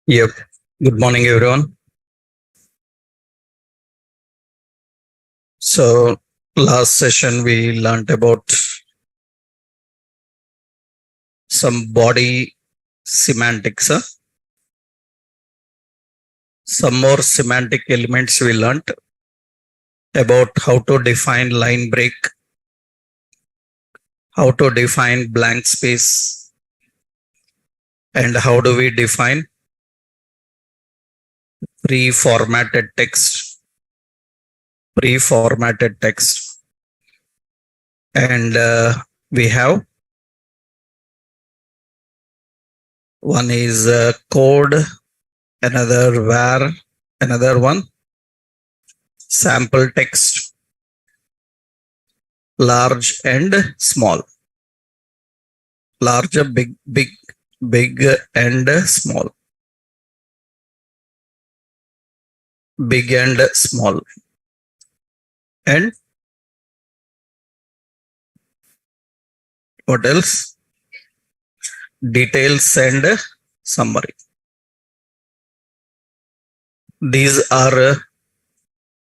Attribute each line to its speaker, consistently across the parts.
Speaker 1: Yep. Good morning, everyone. So, last session we learned about some body semantics. Some more semantic elements we learned about how to define line break, how to define blank space, and how do we define pre-formatted text. Pre-formatted text. And we have one is code, another var, another one sample text, large and small, large, big and small, big and small, and what else? Details and summary. These are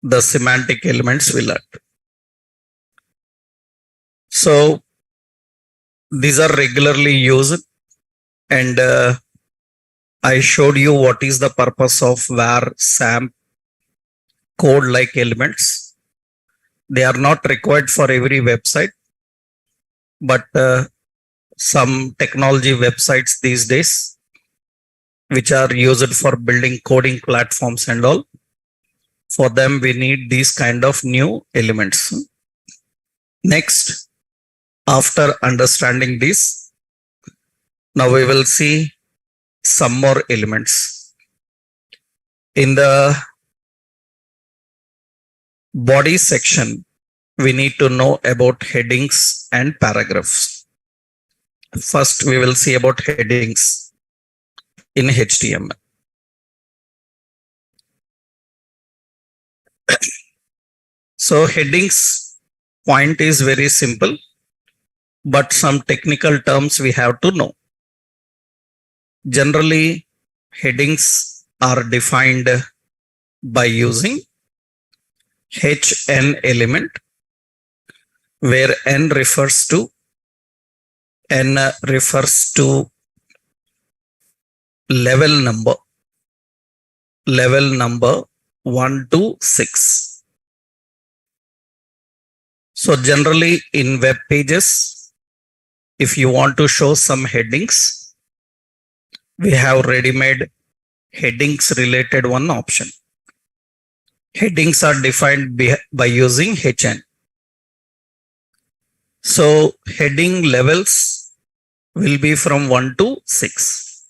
Speaker 1: the semantic elements we learned. So these are regularly used, and I showed you what is the purpose of var, sam, code like elements. They are not required for every website, but some technology websites these days, which are used for building coding platforms and all, for them we need these kind of new elements. Next, after understanding this, now we will see some more elements. In the body section, we need to know about headings and paragraphs. First, we will see about headings in HTML. So headings point is very simple, but some technical terms we have to know. Generally, headings are defined by using HN element, where N refers to level number 1 to 6. So generally in web pages, if you want to show some headings, we have ready-made headings related one option. Headings are defined by using HN. So heading levels will be from 1 to 6.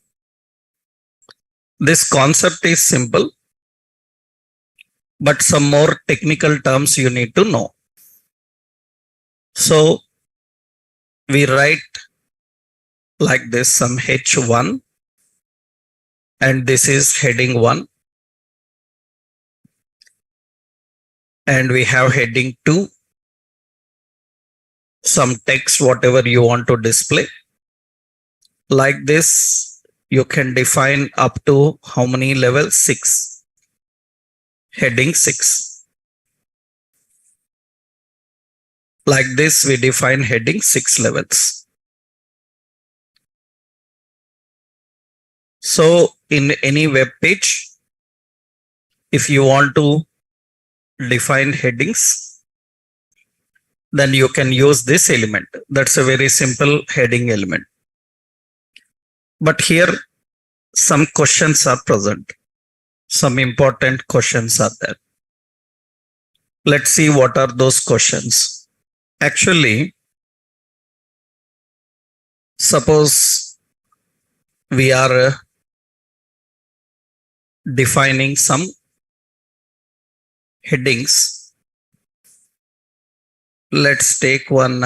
Speaker 1: This concept is simple, but some more technical terms you need to know. So we write like this, some H1, and this is heading 1. And we have heading 2, some text, whatever you want to display. Like this, you can define up to how many levels? 6. Heading 6. Like this, we define heading 6 levels. So in any web page, if you want to define headings, then you can use this element. That's a very simple heading element. But here some questions are present. Some important questions are there. Let's see what are those questions. Actually, suppose we are defining some headings. Let's take one.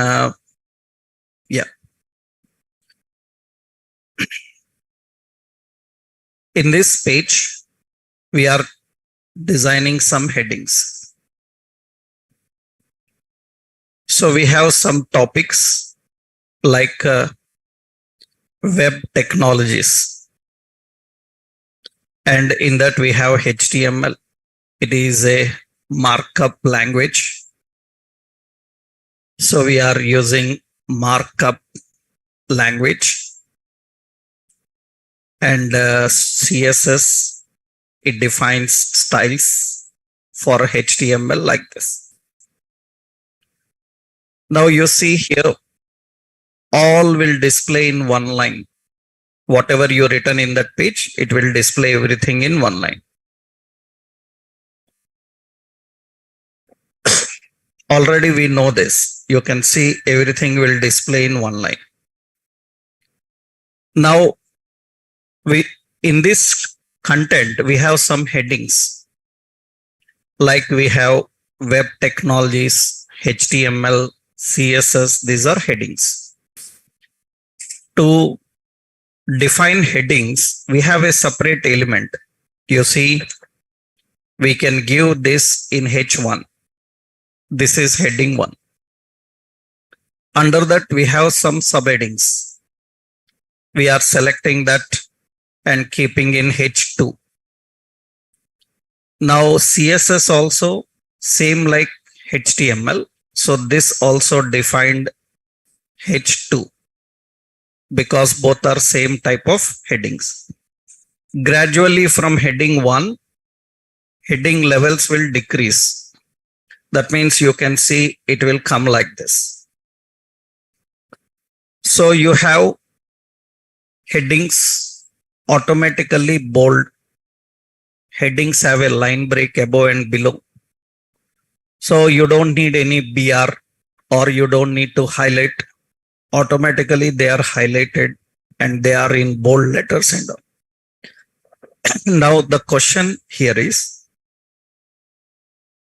Speaker 1: In this page, we are designing some headings. So we have some topics like web technologies. And in that we have HTML. It is a markup language. So we are using markup language. And CSS, it defines styles for HTML like this. Now you see here, all will display in one line. Whatever you written in that page, it will display everything in one line. Already we know this. You can see everything will display in one line. Now, in this content, we have some headings. Like we have web technologies, HTML, CSS, these are headings. To define headings, we have a separate element. You see, we can give this in H1. This is heading 1. Under that, we have some subheadings. We are selecting that and keeping in H2. Now CSS also same like HTML. So this also defined H2 because both are same type of headings. Gradually from heading 1, heading levels will decrease. That means you can see it will come like this. So you have headings automatically bold. Headings have a line break above and below. So you don't need any BR or you don't need to highlight. Automatically they are highlighted and they are in bold letters and all. Now the question here is,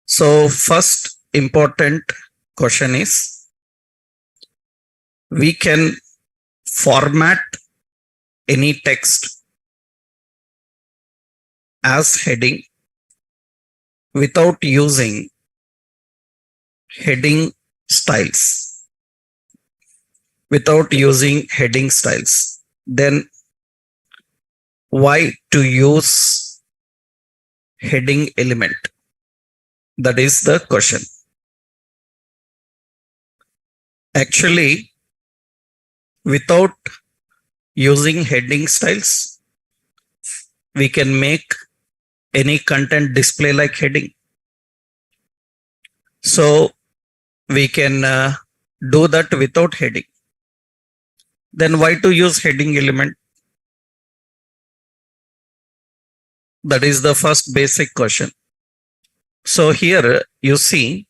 Speaker 1: so first important question is, we can format any text as heading without using heading styles. Without using heading styles, then why to use heading element? That is the question. Actually, without using heading styles, we can make any content display like heading. So we can do that without heading. Then why to use heading element? That is the first basic question. So here you see,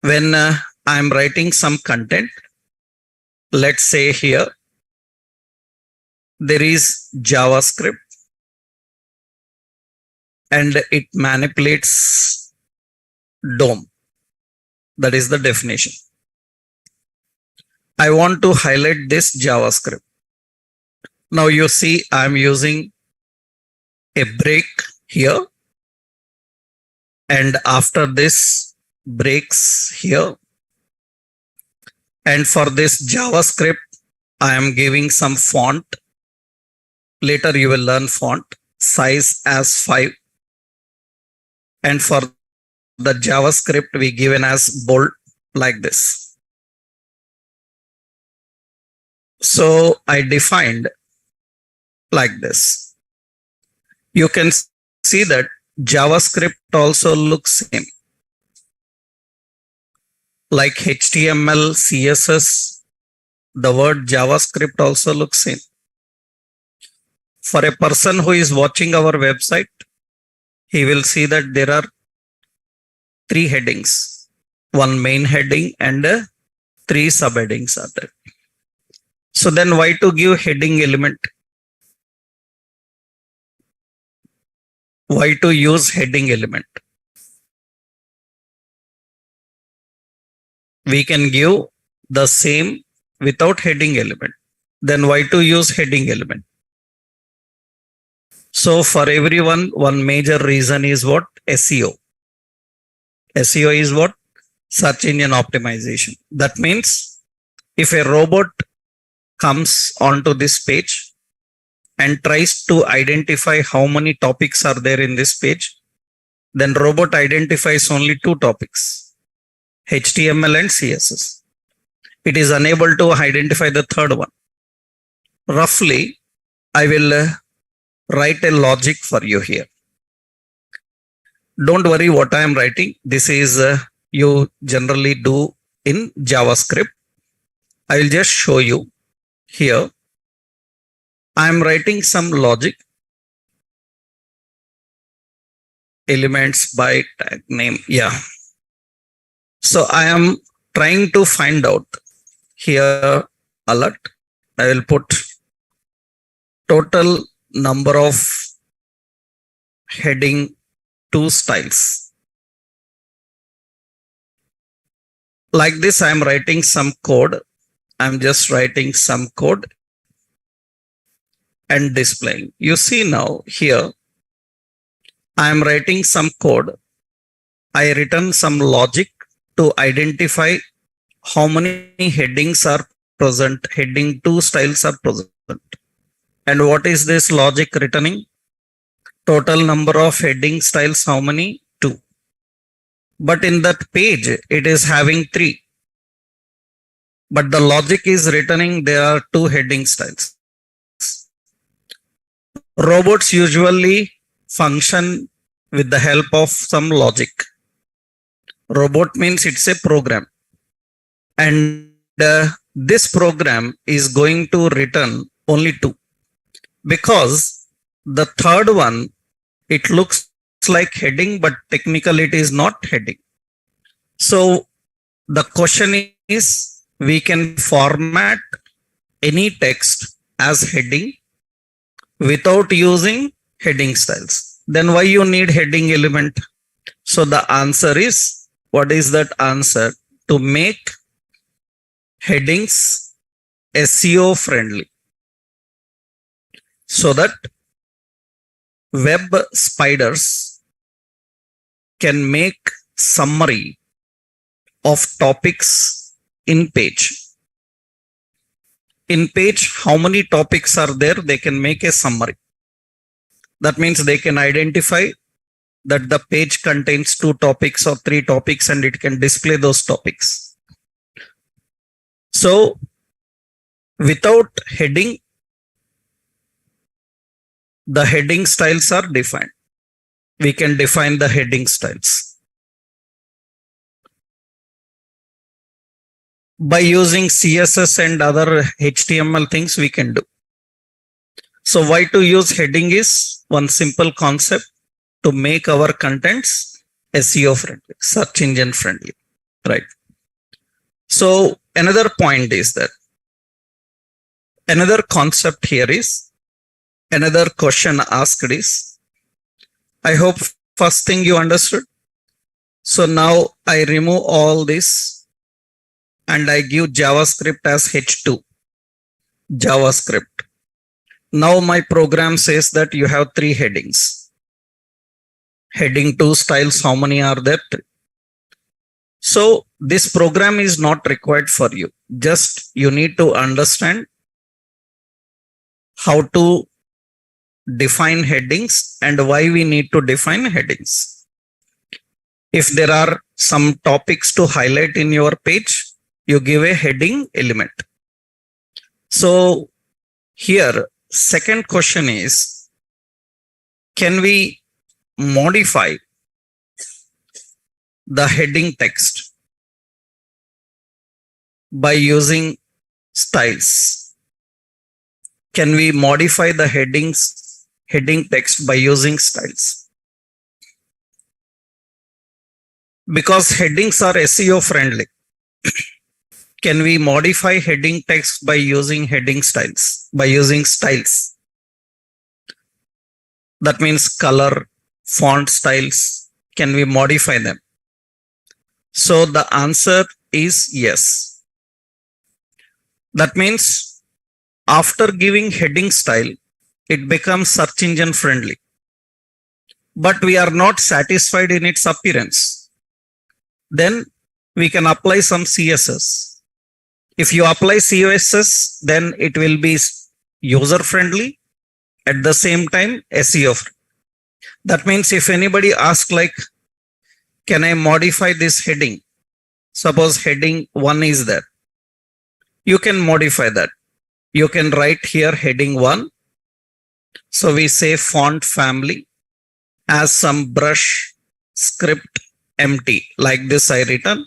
Speaker 1: when I am writing some content, let's say here, there is JavaScript and it manipulates DOM. That is the definition. I want to highlight this JavaScript. Now you see I am using a break here. And after this breaks here. And for this JavaScript, I am giving some font. Later you will learn font size as 5. And for the JavaScript, we given as bold like this. So I defined like this. You can see that JavaScript also looks same. Like HTML, CSS, the word JavaScript also looks same. For a person who is watching our website, he will see that there are 3 headings. One main heading and 3 subheadings are there. So then why to give heading element? Why to use heading element? We can give the same without heading element. Then why to use heading element? So for everyone, one major reason is what? SEO. SEO is what? Search engine optimization. That means if a robot comes onto this page, and tries to identify how many topics are there in this page, then robot identifies only two topics, HTML and CSS. It is unable to identify the third one. Roughly, I will write a logic for you here. Don't worry what I am writing. This is you generally do in JavaScript. I will just show you here. I am writing some logic elements by tag name. Yeah. So I am trying to find out here alert. I will put total number of heading 2 styles. Like this, I am writing some code. I'm just writing some code and displaying. You see now here, I am writing some code. I written some logic to identify how many headings are present, heading 2 styles are present. And what is this logic returning? Total number of heading styles, how many? 2. But in that page, it is having 3. But the logic is returning there are 2 heading styles. Robots usually function with the help of some logic. Robot means it's a program. And this program is going to return only 2. Because the third one, it looks like heading, but technically it is not heading. So the question is, we can format any text as heading without using heading styles. Then why you need heading element? So the answer is, what is that answer? To make headings SEO friendly, so that web spiders can make summary of topics in page. In page, how many topics are there? They can make a summary. That means they can identify that the page contains 2 topics or 3 topics and it can display those topics. So without heading, the heading styles are defined. We can define the heading styles. By using CSS and other HTML things we can do. So why to use heading is one simple concept, to make our contents SEO friendly, search engine friendly, right? So another point is that another concept here is, another question asked is, I hope first thing you understood. So now I remove all this and I give JavaScript as H2, JavaScript. Now my program says that you have 3 headings. Heading 2 styles, how many are there? 3. So this program is not required for you. Just you need to understand how to define headings and why we need to define headings. If there are some topics to highlight in your page, you give a heading element. So here, second question is, can we modify the heading text by using styles? Can we modify the heading text by using styles? Because headings are SEO friendly. Can we modify heading text by using heading styles? By using styles. That means color, font styles. Can we modify them? So the answer is yes. That means after giving heading style, it becomes search engine friendly. But we are not satisfied in its appearance. Then we can apply some CSS. If you apply CSS, then it will be user friendly At the same time, SEO friendly. That means if anybody asks like, can I modify this heading? Suppose heading 1 is there. You can modify that. You can write here heading 1. So we say font family as some brush script empty, like this I written,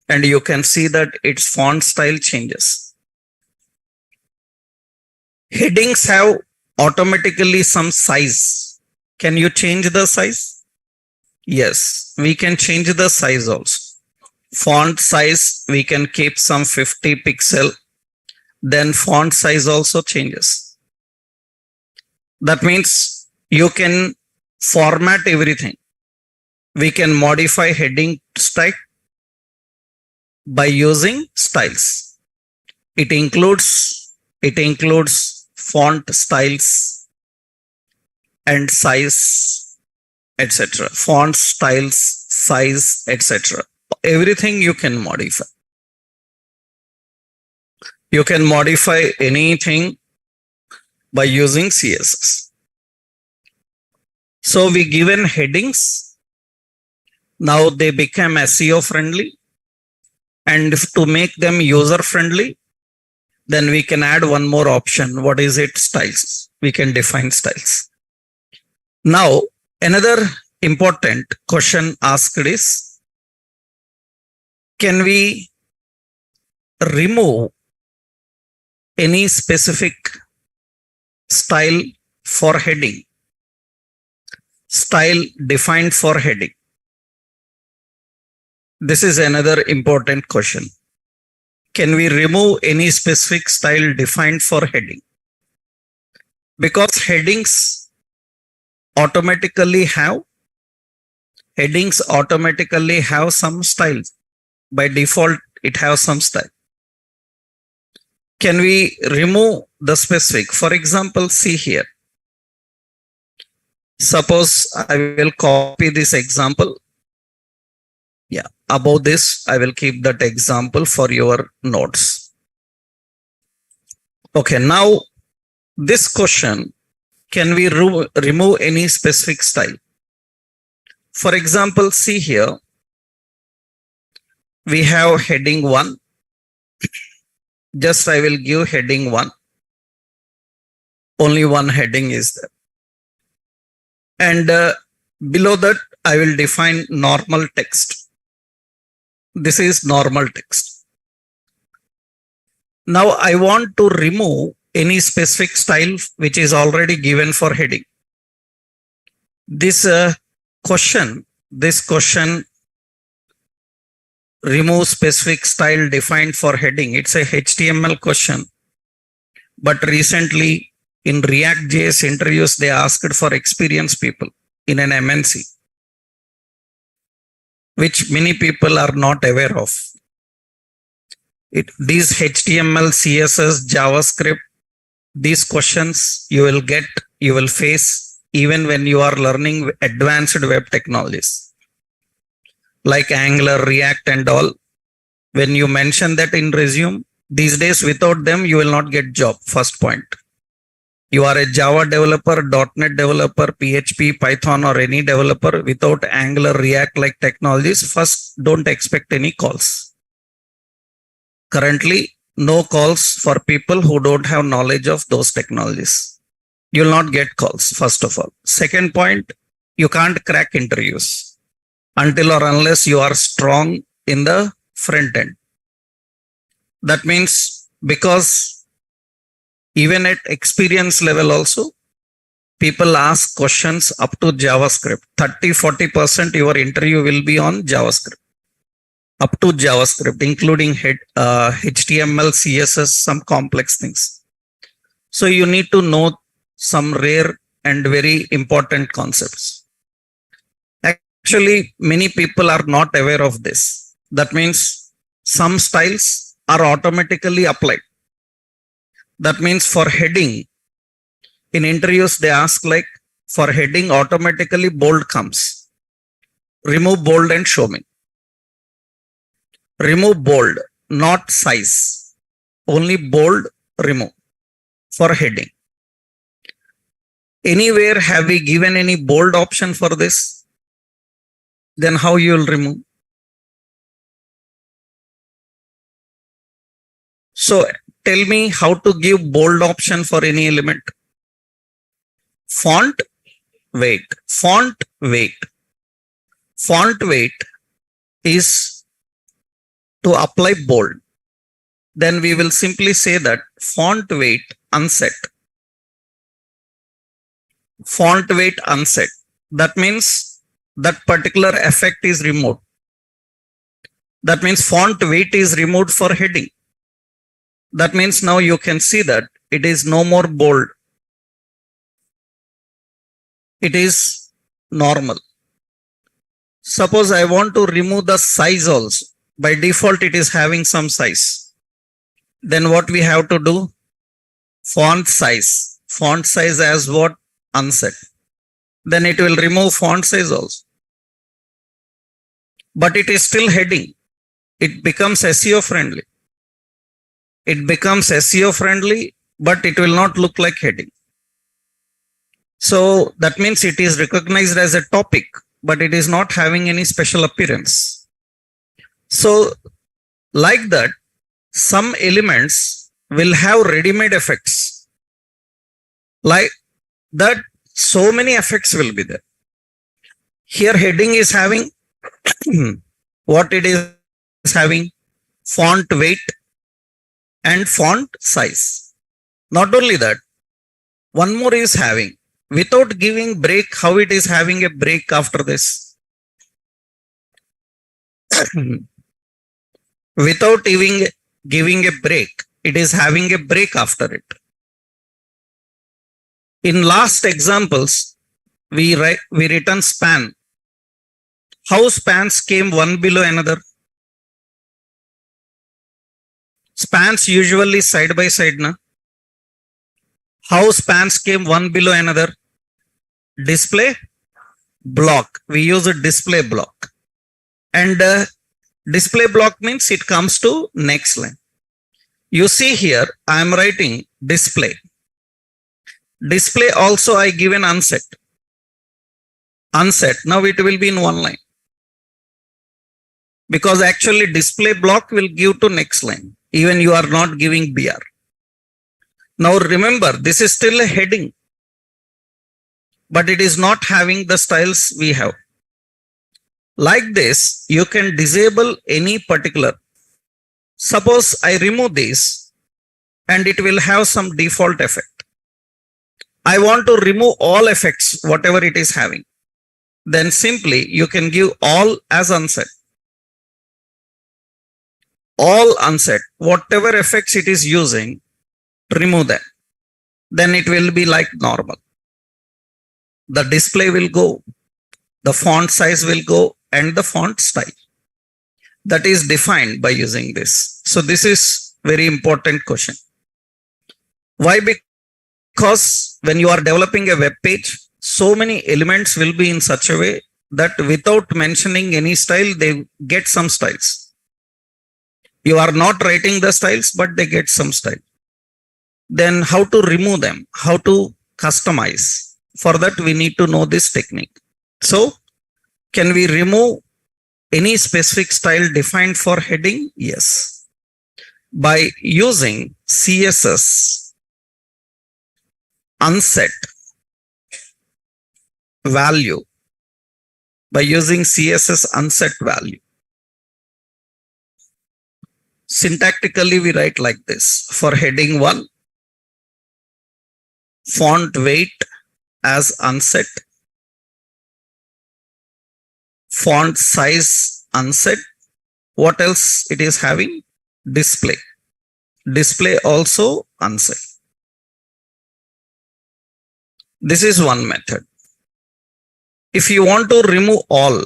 Speaker 1: and you can see that its font style changes. Headings have automatically some size. Can you change the size? Yes, we can change the size also. Font size, we can keep some 50 pixel. Then font size also changes. That means you can format everything. We can modify heading style by using styles. It includes font styles and size, etc. Font styles, size, etc. Everything you can modify. You can modify anything by using CSS. So we given headings. Now they become SEO friendly. And to make them user friendly, then we can add one more option. What is it? Styles. We can define styles. Now, another important question asked is, can we remove any specific style for heading? Style defined for heading. This is another important question. Can we remove any specific style defined for heading? Because headings automatically have some style. By default, it has some style. Can we remove the specific? For example, see here. Suppose I will copy this example. Yeah, above this, I will keep that example for your notes. Okay, now this question, can we remove any specific style? For example, see here, we have heading 1. Just I will give heading 1. Only one heading is there. And below that, I will define normal text. This is normal text. Now I want to remove any specific style which is already given for heading. This question, remove specific style defined for heading. It's a HTML question. But recently in React.js interviews, they asked for experienced people in an MNC, which many people are not aware of. These HTML, CSS, JavaScript, these questions you will face even when you are learning advanced web technologies like Angular, React and all. When you mention that in resume, these days without them, you will not get job. First point. You are a Java developer, .NET developer, PHP, Python or any developer without Angular, React like technologies, first don't expect any calls. Currently, no calls for people who don't have knowledge of those technologies. You will not get calls, first of all. Second point, you can't crack interviews until or unless you are strong in the front end. That means because even at experience level also, people ask questions up to JavaScript. 30-40% your interview will be on JavaScript. Up to JavaScript, including HTML, CSS, some complex things. So you need to know some rare and very important concepts. Actually, many people are not aware of this. That means some styles are automatically applied. That means for heading, in interviews they ask like, for heading automatically bold comes. Remove bold and show me. Remove bold, not size. Only bold remove for heading. Anywhere have we given any bold option for this? Then how you will remove? So tell me how to give bold option for any element. Font weight. Font weight. Font weight is to apply bold. Then we will simply say that font weight unset. Font weight unset. That means that particular effect is removed. That means font weight is removed for heading. That means now you can see that it is no more bold. It is normal. Suppose I want to remove the size also. By default, it is having some size. Then what we have to do? Font size. Font size as what? Unset. Then it will remove font size also. But it is still heading. It becomes SEO friendly. It becomes SEO friendly, but it will not look like heading. So that means it is recognized as a topic, but it is not having any special appearance. So like that, some elements will have ready-made effects. Like that, so many effects will be there. Here heading is having what it is having? Font weight and font size. Not only that, one more is having, without giving break, how it is having a break after this? Without even giving a break, it is having a break after it. In last examples, we written span. How spans came one below another? Spans usually side by side, na? How spans came one below another? Display block. We use a display block. And display block means it comes to next line. You see here, I am writing display. Display also I give an unset. Unset. Now it will be in one line. Because actually display block will give to next line. Even you are not giving BR. Now remember, this is still a heading. But it is not having the styles we have. Like this, you can disable any particular. Suppose I remove this and it will have some default effect. I want to remove all effects, whatever it is having. Then simply you can give all as unset. All unset. Whatever effects it is using, remove them. Then it will be like normal. The display will go, the font size will go, and the font style. That is defined by using this. So this is very important question. Why? Because when you are developing a web page, so many elements will be in such a way that without mentioning any style, they get some styles. You are not writing the styles, but they get some style. Then how to remove them? How to customize? For that, we need to know this technique. So, can we remove any specific style defined for heading? Yes. By using CSS unset value. By using CSS unset value. Syntactically, we write like this. For heading 1, font weight as unset, font size unset. What else it is having? Display. Display also unset. This is one method. If you want to remove all,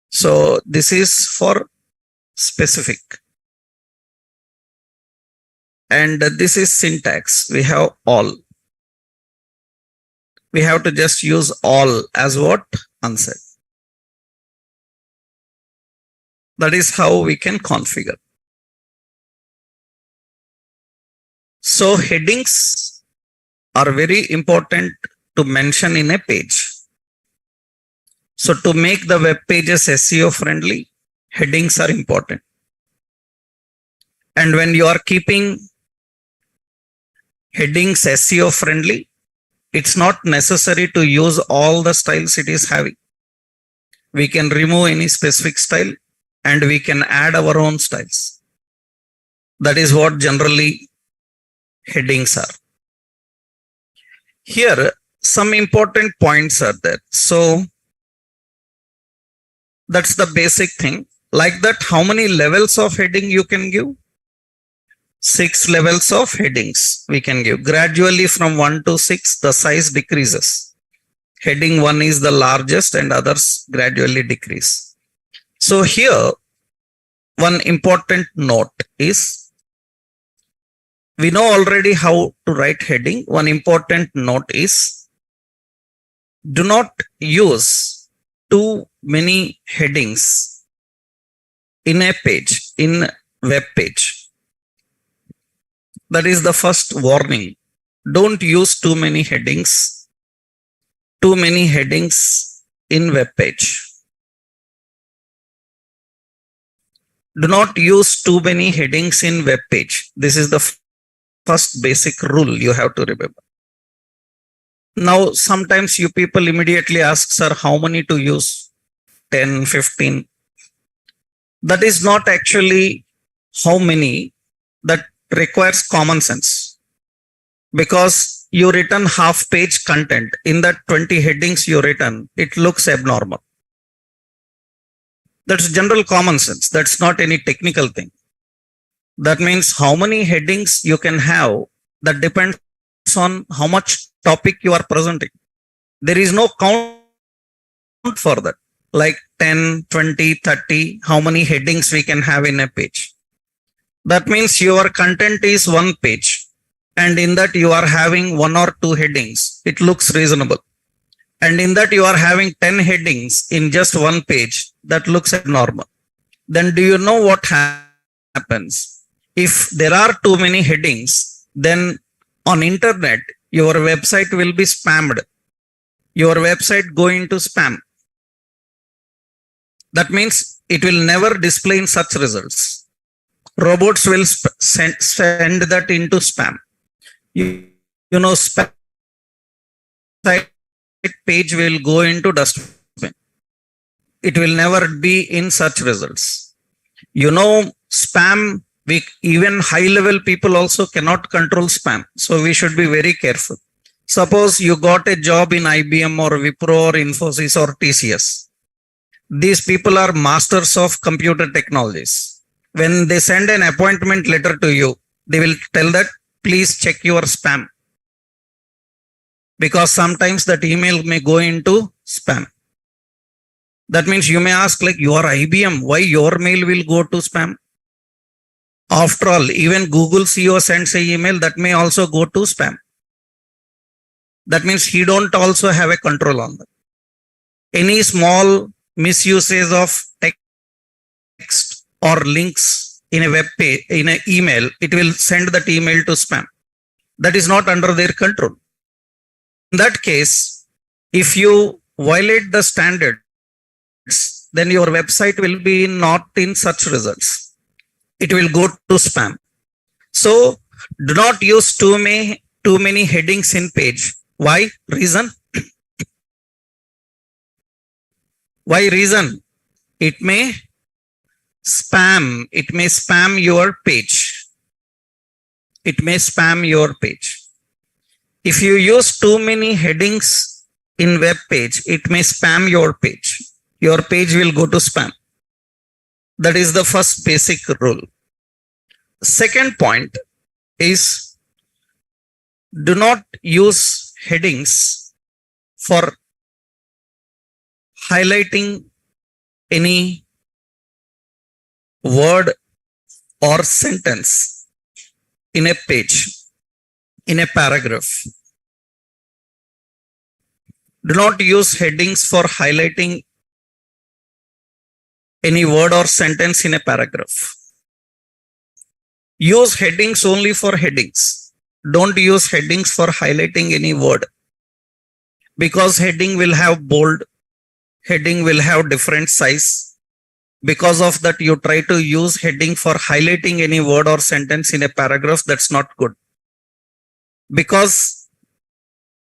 Speaker 1: so this is for specific. And this is syntax. We have all. We have to just use all as what? Unset. That is how we can configure. So headings are very important to mention in a page. So to make the web pages SEO friendly, headings are important. And when you are keeping headings SEO friendly, it's not necessary to use all the styles it is having. We can remove any specific style and we can add our own styles. That is what generally headings are. Here, some important points are there. So that's the basic thing. Like that, how many levels of heading you can give? 6 levels of headings we can give. Gradually from 1 to 6, the size decreases. Heading 1 is the largest and others gradually decrease. So here, one important note is, we know already how to write heading. One important note is, do not use too many headings in a page, in web page. That is the first warning. Don't use too many headings. Too many headings in web page. Do not use too many headings in web page. This is the first basic rule you have to remember. Now, sometimes you people immediately ask, sir, how many to use? 10, 15. That is not actually how many. That requires common sense. Because you written half page content. In that 20 headings you written, it looks abnormal. That's general common sense. That's not any technical thing. That means how many headings you can have, that depends on how much topic you are presenting. There is no count for that. Like 10, 20, 30, how many headings we can have in a page. That means your content is one page and in that you are having 1 or 2 headings. It looks reasonable. And in that you are having 10 headings in just one page. That looks abnormal. Then do you know what happens? If there are too many headings, then on internet, your website will be spammed. Your website go into spam. That means it will never display in such results. Robots will send that into spam. You know, spam page will go into dustbin. It will never be in such results. You know, spam, even high level people also cannot control spam. So we should be very careful. Suppose you got a job in IBM or Wipro or Infosys or TCS. These people are masters of computer technologies. When they send an appointment letter to you, they will tell that, please check your spam. Because sometimes that email may go into spam. That means you may ask, like, you are IBM, why your mail will go to spam? After all, even Google CEO sends an email that may also go to spam. That means he don't also have a control on that. Any small misuses of text or links in a web page, in an email, it will send that email to spam. That is not under their control. In that case, if you violate the standards, then your website will be not in such results. It will go to spam. So do not use too many headings in page. Why? Reason? Why reason? It may spam your page. It may spam your page. If you use too many headings in web page, it may spam your page. Your page will go to spam. That is the first basic rule. Second point is, do not use headings for highlighting any word or sentence in a page, in a paragraph. Do not use headings for highlighting any word or sentence in a paragraph. Use headings only for headings. don't use headings for highlighting any word, because heading will have bold, heading will have different size. Because of that, you try to use heading for highlighting any word or sentence in a paragraph. That's not good, because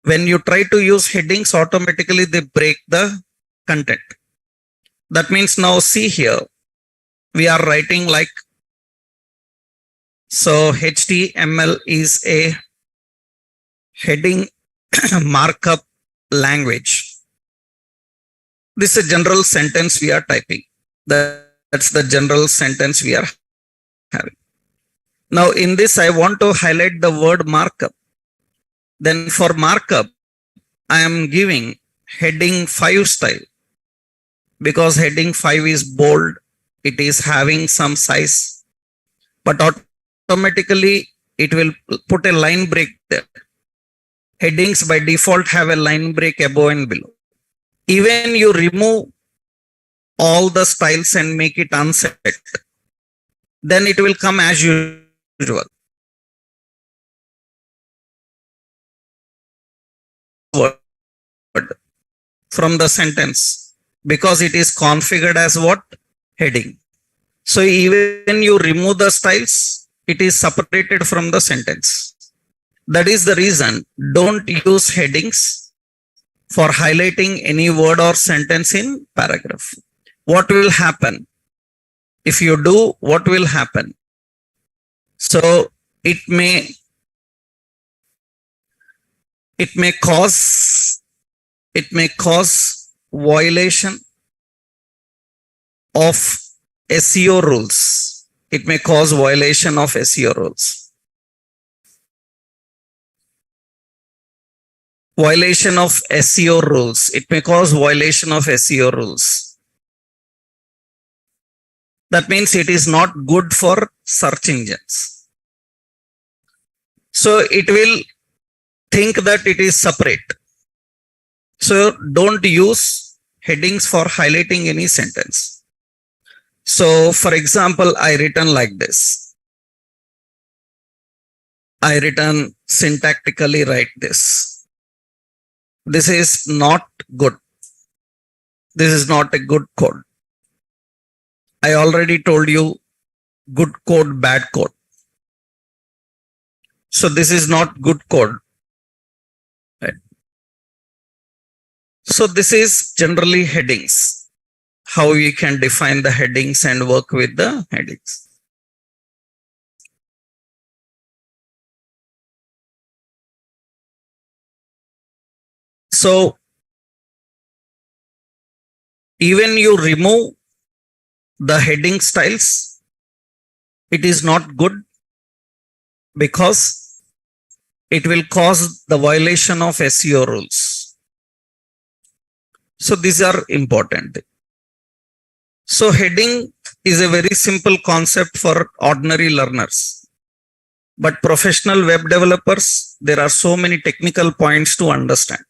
Speaker 1: when you try to use headings, automatically they break the content. That means now see here, we are writing like, so HTML is a heading markup language. This is a general sentence we are typing. That's the general sentence we are having. Now in this, I want to highlight the word markup. Then for markup, I am giving heading 5 style, because heading 5 is bold, it is having some size, but automatically it will put a line break there. Headings by default have a line break above and below. Even you remove all the styles and make it unset, then it will come as usual. From the sentence, because it is configured as what? Heading. So even you remove the styles, it is separated from the sentence. That is the reason don't use headings for highlighting any word or sentence in paragraph. What will happen? If you do, what will happen? So it may cause violation of SEO rules. It may cause violation of SEO rules. Violation of SEO rules. It may cause violation of SEO rules. That means it is not good for search engines. So it will think that it is separate. So don't use headings for highlighting any sentence. So for example, I written like this. I written syntactically like this. This is not good. This is not a good code. I already told you good code, bad code. So this is not good code. Right? So this is generally headings. How we can define the headings and work with the headings. So even you remove the heading styles, it is not good, because it will cause the violation of SEO rules. So these are important. So heading is a very simple concept for ordinary learners, but professional web developers, there are so many technical points to understand.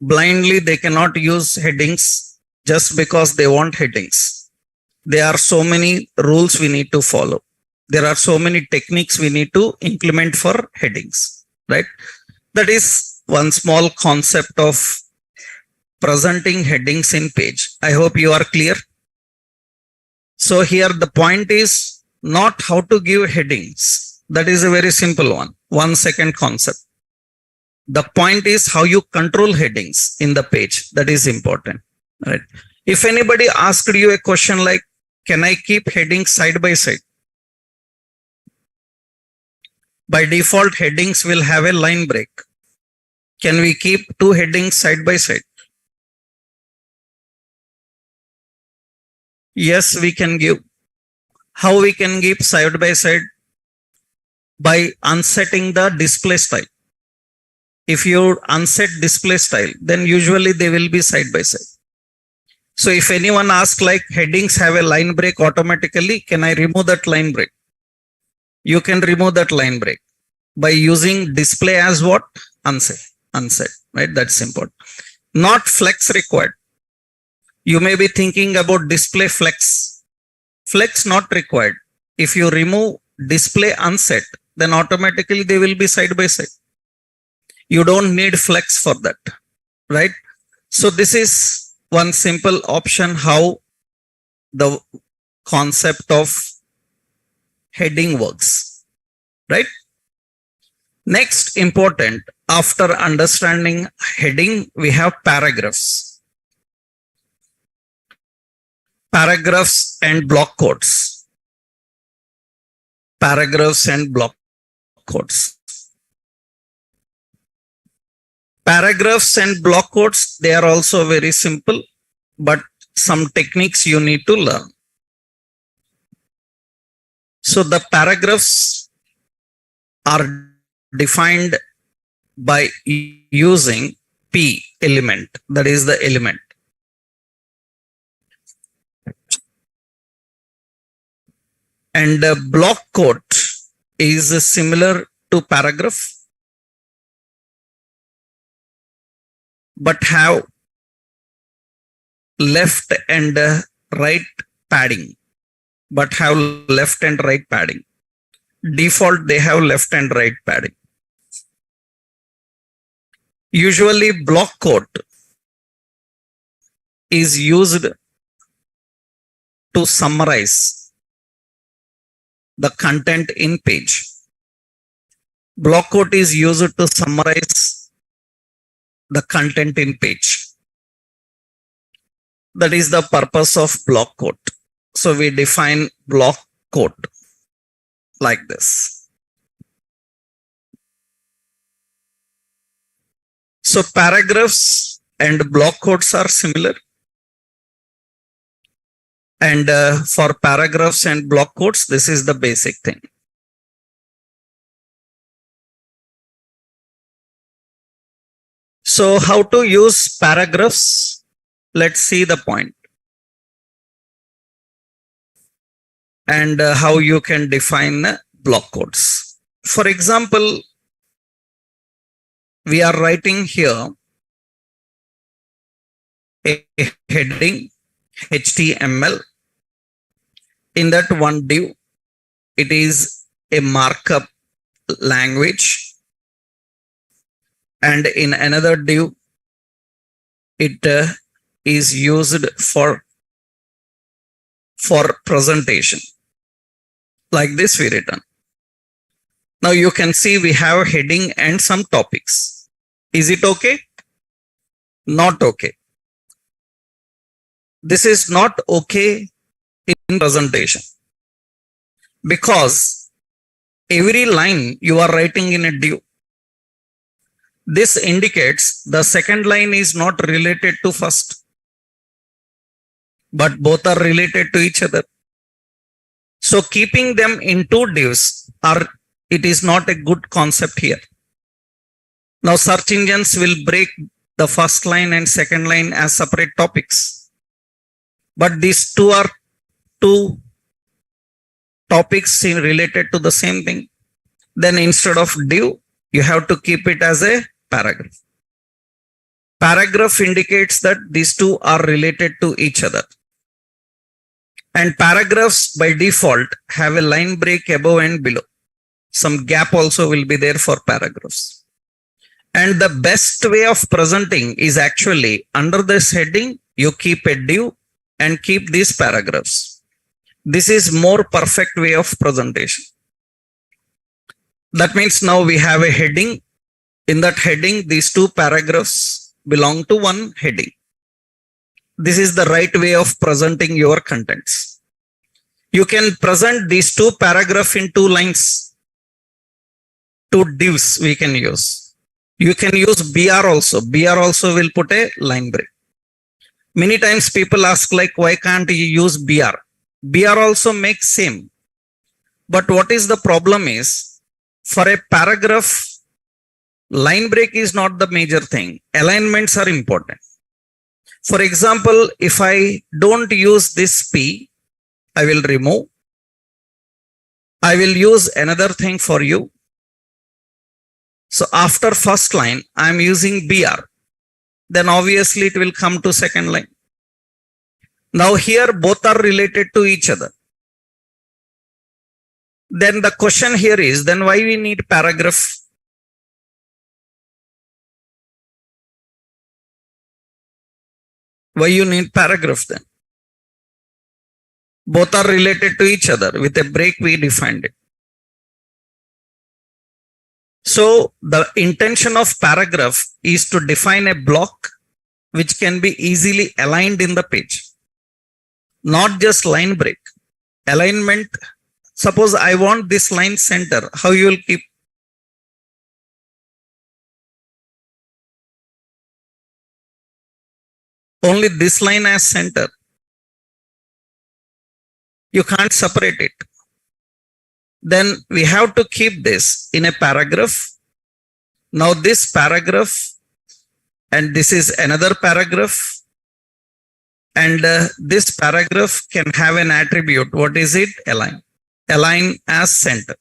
Speaker 1: Blindly, they cannot use headings just because they want headings. There are so many rules we need to follow. There are so many techniques we need to implement for headings, right? That is one small concept of presenting headings in page. I hope you are clear. So here the point is not how to give headings. That is a very simple one. 1 second concept. The point is how you control headings in the page. That is important, right? If anybody asked you a question like, can I keep headings side by side? By default, headings will have a line break. Can we keep 2 headings side by side? Yes, we can give. How we can give side by side? By unsetting the display style. If you unset display style, then usually they will be side by side. So if anyone asks like headings have a line break automatically, can I remove that line break? You can remove that line break by using display as what? Unset, right? That's important. Not flex required. You may be thinking about display flex. Flex not required. If you remove display unset, then automatically they will be side by side. You don't need flex for that, right? So this is one simple option how the concept of heading works, right? Next important, after understanding heading, we have paragraphs. Paragraphs and block quotes. Paragraphs and block quotes. Paragraphs and block quotes, they are also very simple, but some techniques you need to learn. So the paragraphs are defined by using P element, that is the element. And a block quote is similar to paragraph, but have left and right padding. Default, they have left and right padding. Usually block quote is used to summarize the content in page. Block quote is used to summarize the content in page. That is the purpose of block quote. So we define block quote like this. So paragraphs and block quotes are similar. And for paragraphs and block quotes, this is the basic thing. So how to use paragraphs? Let's see the point. And how you can define block quotes. For example, we are writing here a heading HTML. In that one div, it is a markup language, and in another div, it is used for presentation. Like this we written. Now you can see we have heading and some topics. Is it okay? Not okay. This is not okay in presentation, because every line you are writing in a div. This indicates the second line is not related to first, but both are related to each other. So keeping them in two divs it is not a good concept here. Now search engines will break the first line and second line as separate topics. But these two are two topics related to the same thing. Then instead of div, you have to keep it as a paragraph. Paragraph indicates that these two are related to each other. And paragraphs by default have a line break above and below. Some gap also will be there for paragraphs. And the best way of presenting is actually under this heading, you keep a div and keep these paragraphs. This is more perfect way of presentation. That means now we have a heading. In that heading, these two paragraphs belong to one heading. This is the right way of presenting your contents. You can present these two paragraphs in two lines. Two divs we can use. You can use BR also. BR also will put a line break. Many times people ask like, why can't you use BR? BR also makes same. But what is the problem is, for a paragraph, line break is not the major thing. Alignments are important. For example, if I don't use this P, I will remove. I will use another thing for you. So after first line, I am using BR. Then obviously it will come to second line. Now here both are related to each other. Then the question here is, then why we need paragraph? Why you need paragraph then? Both are related to each other. With a break, we defined it. So the intention of paragraph is to define a block which can be easily aligned in the page. Not just line break. Alignment. Suppose I want this line center. How you will keep? Only this line as center. You can't separate it. Then we have to keep this in a paragraph. Now this paragraph and this is another paragraph, and this paragraph can have an attribute. What is it? Align. Align as center.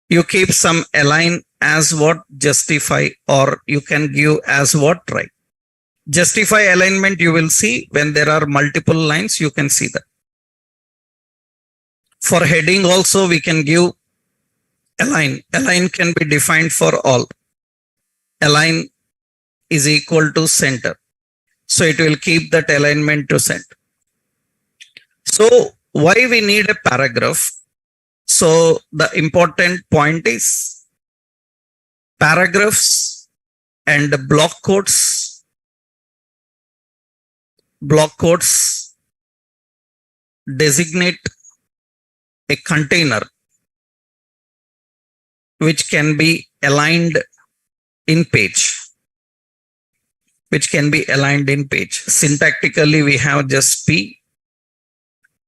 Speaker 1: You keep some align as what? Justify, or you can give as what? Right. Justify alignment you will see when there are multiple lines, you can see that. For heading also we can give align. Align can be defined for all. Align is equal to center. So it will keep that alignment to center. So why we need a paragraph? So the important point is paragraphs and block quotes. Block quotes designate a container which can be aligned in page. Which can be aligned in page. Syntactically, we have just P.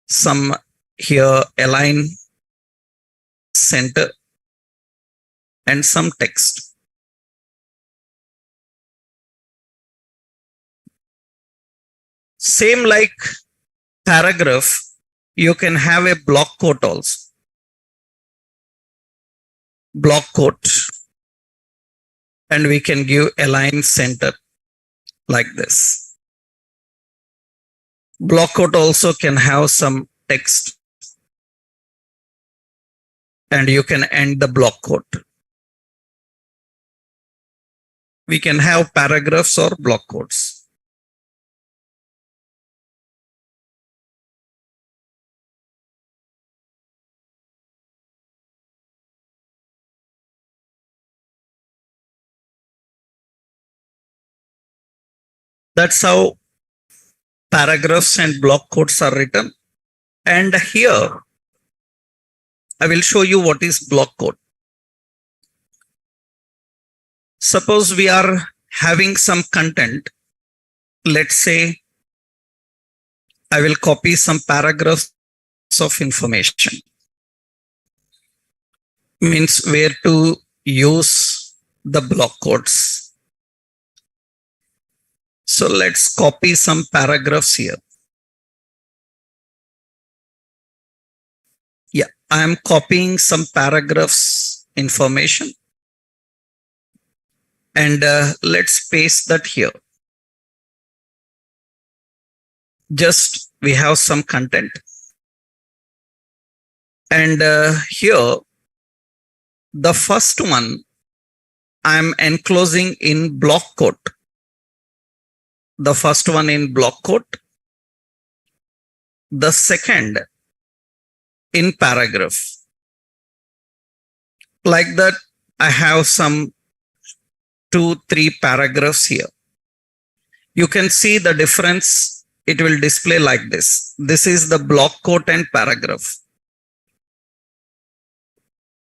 Speaker 1: Some here align, center, and some text. Same like paragraph, you can have a block quote also. Block quote. And we can give align, center. Like this. Block quote also can have some text, and you can end the block quote. We can have paragraphs or block quotes. That's how paragraphs and block quotes are written. And here, I will show you what is block quote. Suppose we are having some content. Let's say I will copy some paragraphs of information. Means where to use the block quotes. So let's copy some paragraphs here. Yeah, I am copying some paragraphs information. And let's paste that here. Just we have some content. And here, the first one I am enclosing in block quote. The first one in block quote, the second in paragraph. Like that, I have some 2-3 paragraphs here. You can see the difference. It will display like this. This is the block quote and paragraph.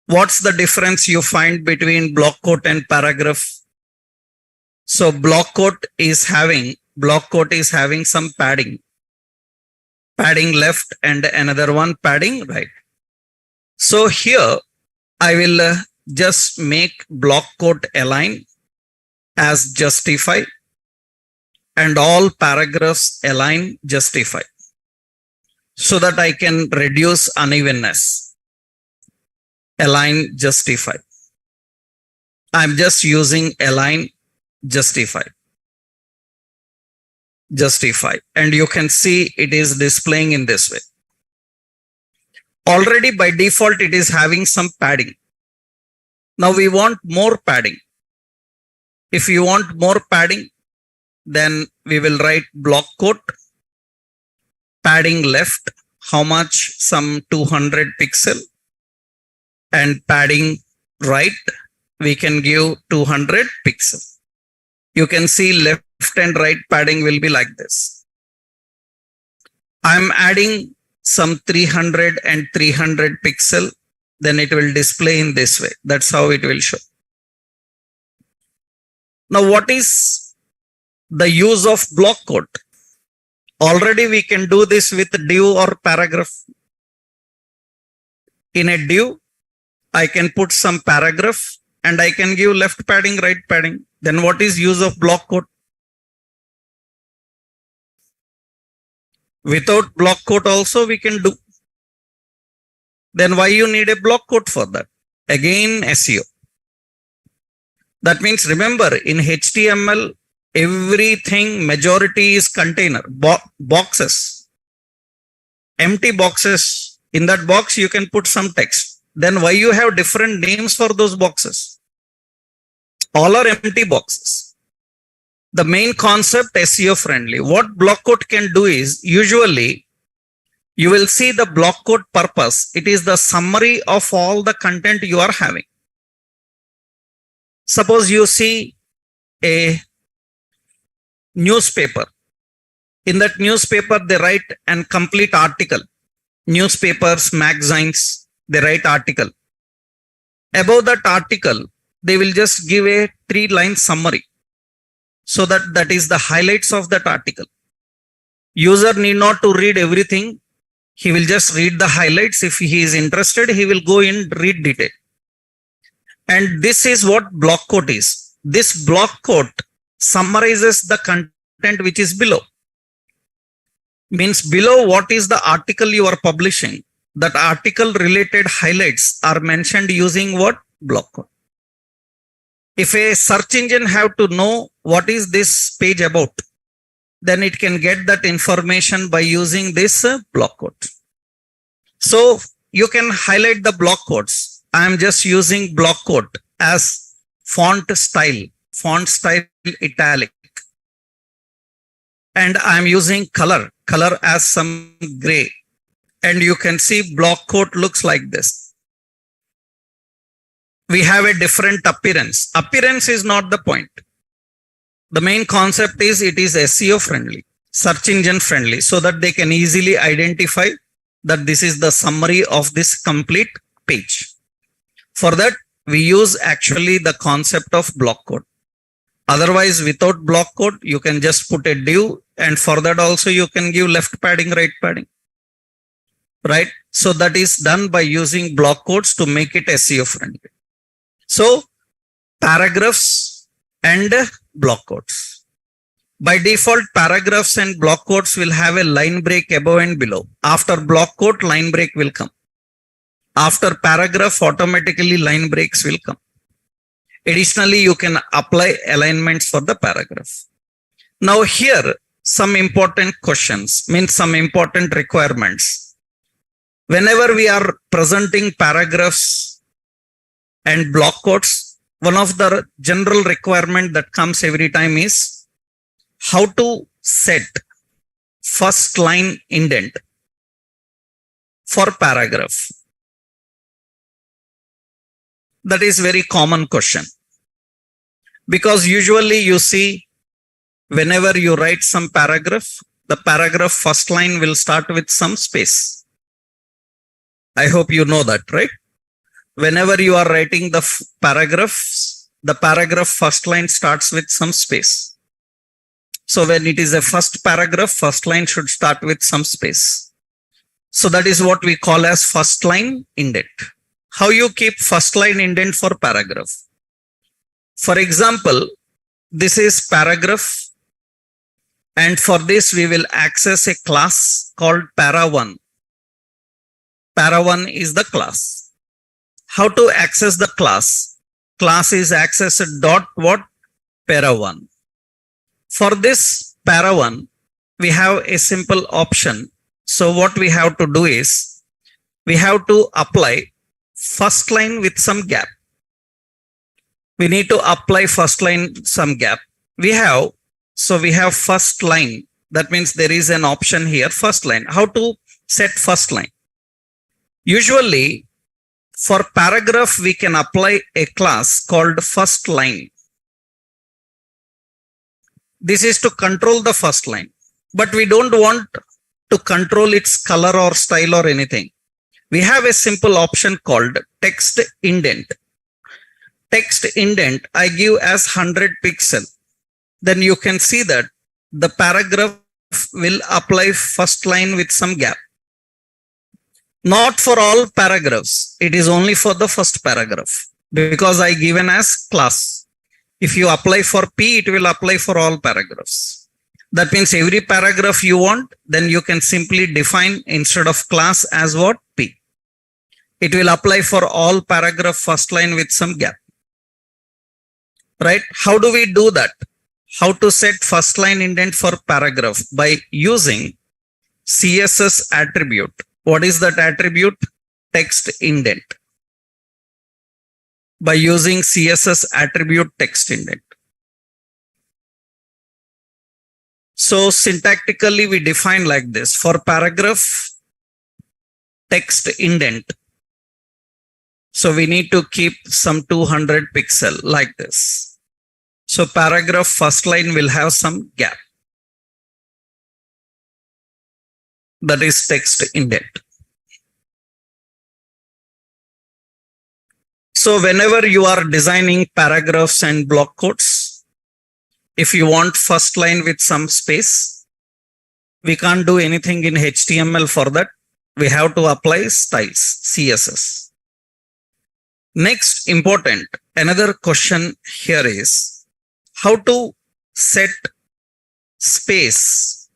Speaker 1: What's the difference you find between block quote and paragraph? So block quote is having some padding. Padding left and another one padding right. So here I will just make block quote align as justify, and all paragraphs align justify, so that I can reduce unevenness. Align justify. I'm just using align justify. And you can see it is displaying in this way. Already by default, it is having some padding. Now we want more padding. If you want more padding, then we will write block quote, padding left, how much? Some 200 pixel, and padding right, we can give 200 pixel. You can see left and right padding will be like this. I'm adding some 300 and 300 pixel, then it will display in this way. That's how it will show. Now, what is the use of block quote? Already we can do this with div or paragraph. In a div, I can put some paragraph and I can give left padding, right padding. Then what is use of block quote? Without block quote also we can do. Then why you need a block quote for that? Again, SEO. That means, remember, in HTML, everything majority is container, boxes, empty boxes. In that box, you can put some text. Then why you have different names for those boxes? All are empty boxes. The main concept, SEO friendly. What block quote can do is, usually you will see the block quote purpose. It is the summary of all the content you are having. Suppose you see a newspaper. In that newspaper, they write an complete article. Newspapers, magazines, they write article. Above that article, they will just give a 3-line summary. So that is the highlights of that article. User need not to read everything. He will just read the highlights. If he is interested, he will go in, read detail. And this is what block quote is. This block quote summarizes the content which is below. Means below what is the article you are publishing. That article related highlights are mentioned using what? Block quote. If a search engine have to know what is this page about, then it can get that information by using this block quote. So you can highlight the block quotes. I am just using block quote as font style italic. And I am using color as some gray. And you can see block quote looks like this. We have a different appearance. Appearance is not the point. The main concept is it is SEO friendly, search engine friendly, so that they can easily identify that this is the summary of this complete page. For that, we use actually the concept of block quote. Otherwise, without block quote, you can just put a div, and for that also you can give left padding, right padding. Right? So that is done by using block quotes to make it SEO friendly. So paragraphs and block quotes. By default, paragraphs and block quotes will have a line break above and below. After block quote, line break will come. After paragraph, automatically line breaks will come. Additionally, you can apply alignments for the paragraph. Now here, some important questions, means some important requirements. Whenever we are presenting paragraphs and block quotes, one of the general requirement that comes every time is how to set first line indent for paragraph. That is very common question. Because usually you see whenever you write some paragraph, the paragraph first line will start with some space. I hope you know that, right? Whenever you are writing the paragraphs, the paragraph first line starts with some space. So when it is a first paragraph, first line should start with some space. So that is what we call as first line indent. How you keep first line indent for paragraph? For example, this is paragraph, and for this we will access a class called para1. Para1 is the class. How to access the class? Class is accessed dot what? Para1. For this para1, we have a simple option. So what we have to do is, we have to apply first line with some gap. We need to apply first line some gap. We have first line. That means there is an option here, first line. How to set first line? Usually for paragraph, we can apply a class called first line. This is to control the first line, but we don't want to control its color or style or anything. We have a simple option called text indent. Text indent I give as 100 pixel. Then you can see that the paragraph will apply first line with some gap. Not for all paragraphs. It is only for the first paragraph because I given as class. If you apply for P, it will apply for all paragraphs. That means every paragraph you want, then you can simply define instead of class as what? P. It will apply for all paragraph first line with some gap. Right? How do we do that? How to set first line indent for paragraph? By using CSS attribute. What is that attribute? Text indent. By using CSS attribute text indent. So syntactically we define like this. For paragraph, text indent. So we need to keep some 200 pixel like this. So paragraph first line will have some gap. That is text indent. So whenever you are designing paragraphs and block quotes, if you want first line with some space, we can't do anything in HTML for that. We have to apply styles, CSS. Next important, another question here is how to set space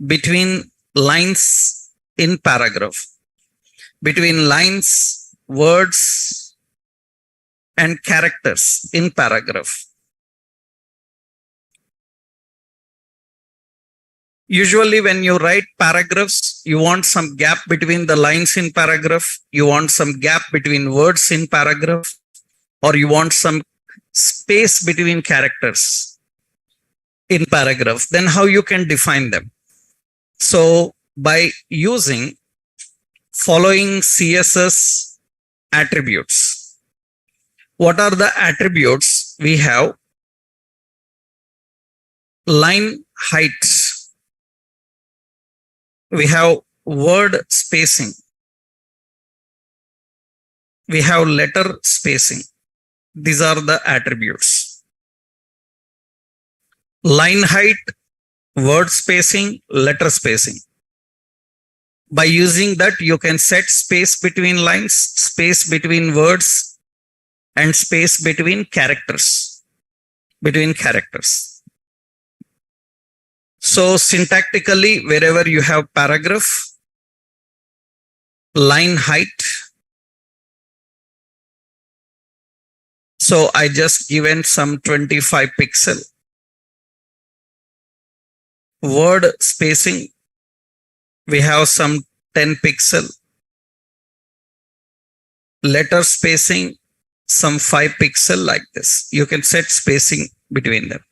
Speaker 1: between lines in paragraph, between lines, words, and characters in paragraph. Usually when you write paragraphs, you want some gap between the lines in paragraph, you want some gap between words in paragraph, or you want some space between characters in paragraph. Then how you can define them? So by using following CSS attributes. What are the attributes? We have line height. We have word spacing. We have letter spacing. These are the attributes. Line height, word spacing, letter spacing. By using that, you can set space between lines, space between words, and space between characters. So syntactically, wherever you have paragraph, line height. So I just given some 25 pixel. Word spacing, we have some 10 pixel. Letter spacing, some 5 pixel like this. You can set spacing between them.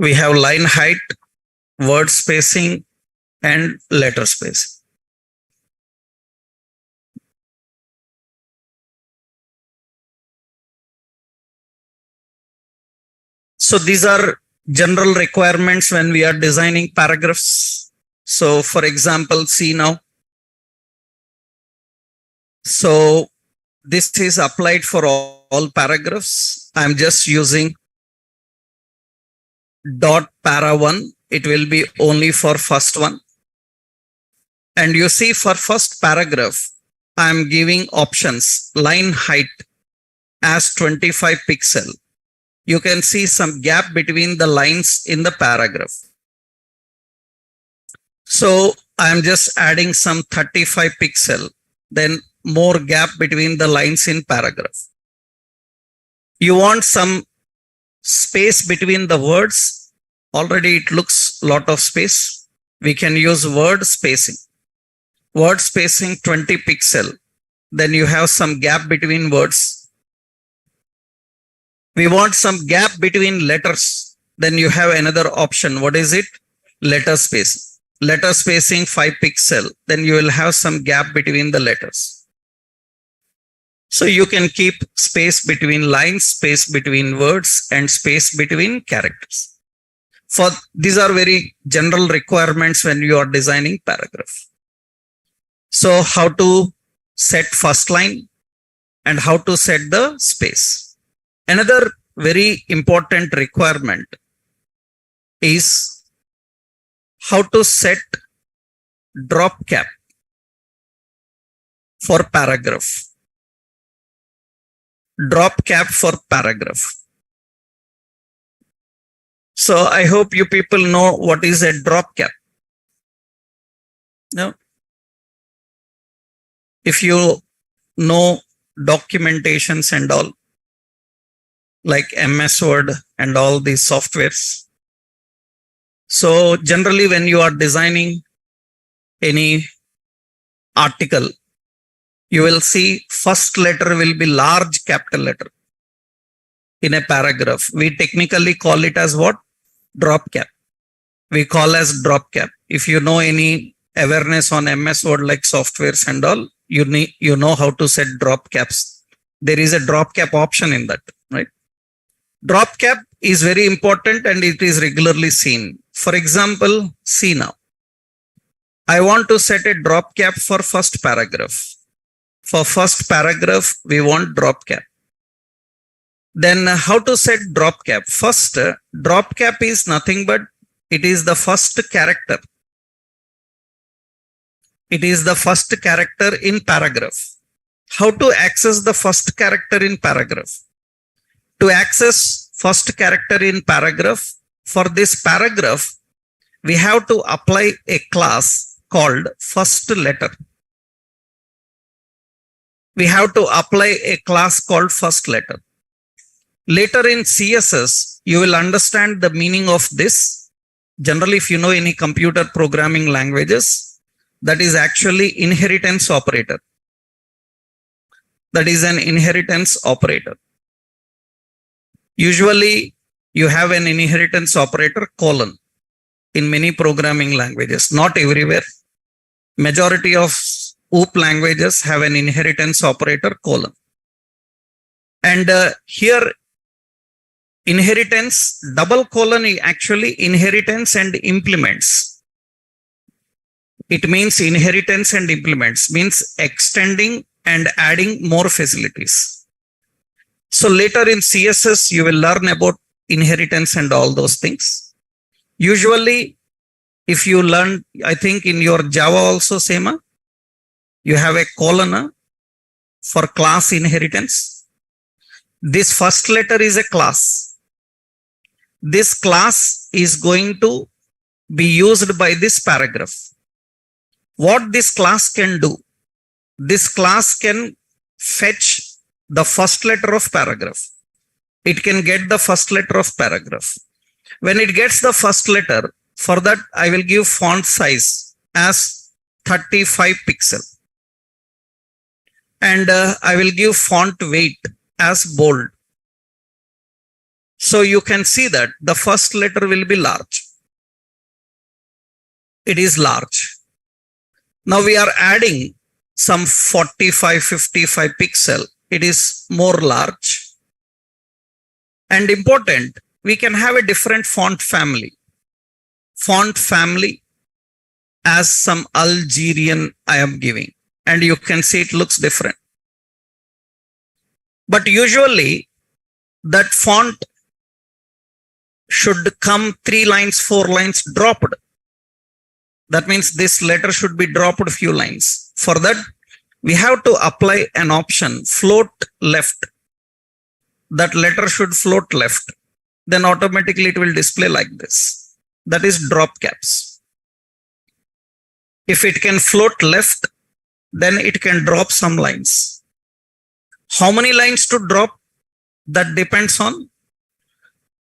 Speaker 1: We have line height, word spacing, and letter spacing. So these are general requirements when we are designing paragraphs. So for example, see now. So this is applied for all paragraphs. I'm just using dot para 1. It will be only for first one. And you see for first paragraph, I'm giving options, line height as 25 pixel. You can see some gap between the lines in the paragraph. So I'm just adding some 35 pixel, then more gap between the lines in paragraph. You want some space between the words. Already it looks lot of space. We can use word spacing. Word spacing 20 pixel. Then you have some gap between words. We want some gap between letters. Then you have another option. What is it? Letter spacing. Letter spacing 5 pixel. Then you will have some gap between the letters. So you can keep space between lines, space between words, and space between characters. These are very general requirements when you are designing paragraph. So how to set first line and how to set the space. Another very important requirement is how to set drop cap for paragraph. Drop cap for paragraph. So I hope you people know what is a drop cap. No? If you know documentations and all, like MS Word and all these softwares. So generally when you are designing any article, you will see first letter will be large capital letter in a paragraph. We technically call it as what? Drop cap. We call as drop cap. If you know any awareness on MS Word like softwares and all, you know how to set drop caps. There is a drop cap option in that, right? Drop cap is very important and it is regularly seen. For example, see now. I want to set a drop cap for first paragraph. For first paragraph, we want drop cap. Then how to set drop cap? First, drop cap is nothing but it is the first character. It is the first character in paragraph. How to access the first character in paragraph? To access first character in paragraph, for this paragraph, we have to apply a class called first letter. We have to apply a class called first letter. Later in CSS, you will understand the meaning of this. Generally, if you know any computer programming languages, that is actually inheritance operator. That is an inheritance operator. Usually, you have an inheritance operator colon in many programming languages, not everywhere. Majority of OOP languages have an inheritance operator colon. And here, inheritance double colon is actually inheritance and implements. It means inheritance and implements, means extending and adding more facilities. So later in CSS, you will learn about inheritance and all those things. Usually, if you learn, I think in your Java also same, you have a colon for class inheritance. This first letter is a class. This class is going to be used by this paragraph. What this class can do? This class can fetch the first letter of paragraph. It can get the first letter of paragraph. When it gets the first letter, for that I will give font size as 35 pixel. And I will give font weight as bold. So you can see that the first letter will be large. It is large. Now we are adding some 45, 55 pixel. It is more large. And important, we can have a different font family. Font family as some Algerian I am giving. And you can see it looks different. But usually that font should come 3 lines, 4 lines dropped. That means this letter should be dropped a few lines. For that, we have to apply an option, float left. That letter should float left. Then automatically it will display like this. That is drop caps. If it can float left, then it can drop some lines. How many lines to drop? That depends on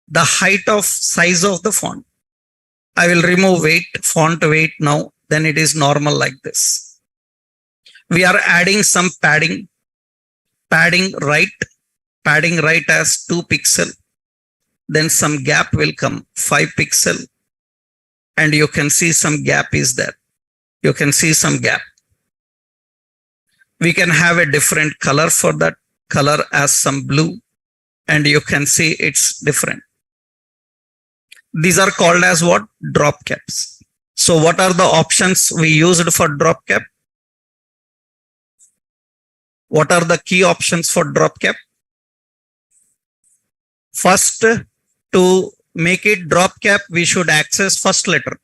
Speaker 1: the height of size of the font. I will remove weight, font weight now. Then it is normal like this. We are adding some padding. Padding right as 2 pixel. Then some gap will come 5 pixel. And you can see some gap is there. You can see some gap. We can have a different color for that, color as some blue, and you can see it's different. These are called as what? Drop caps. So what are the options we used for drop cap? What are the key options for drop cap? First, to make it drop cap, we should access first letter.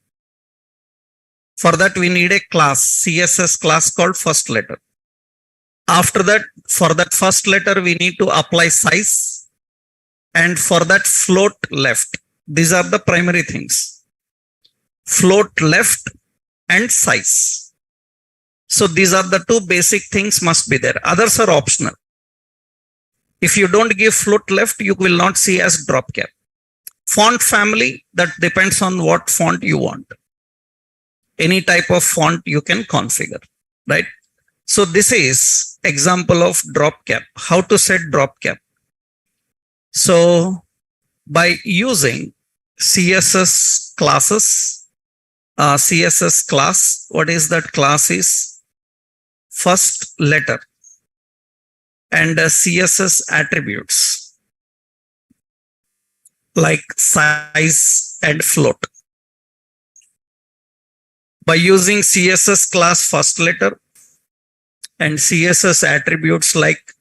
Speaker 1: For that, we need a class, CSS class called first letter. After that, for that first letter, we need to apply size. And for that, float left. These are the primary things. Float left and size. So these are the two basic things must be there. Others are optional. If you don't give float left, you will not see as drop cap. Font family, that depends on what font you want. Any type of font you can configure, right? So this is example of drop cap. How to set drop cap? So by using CSS classes, CSS class, what is that class is? First letter. And CSS attributes like size and float. By using CSS class first letter and CSS attributes like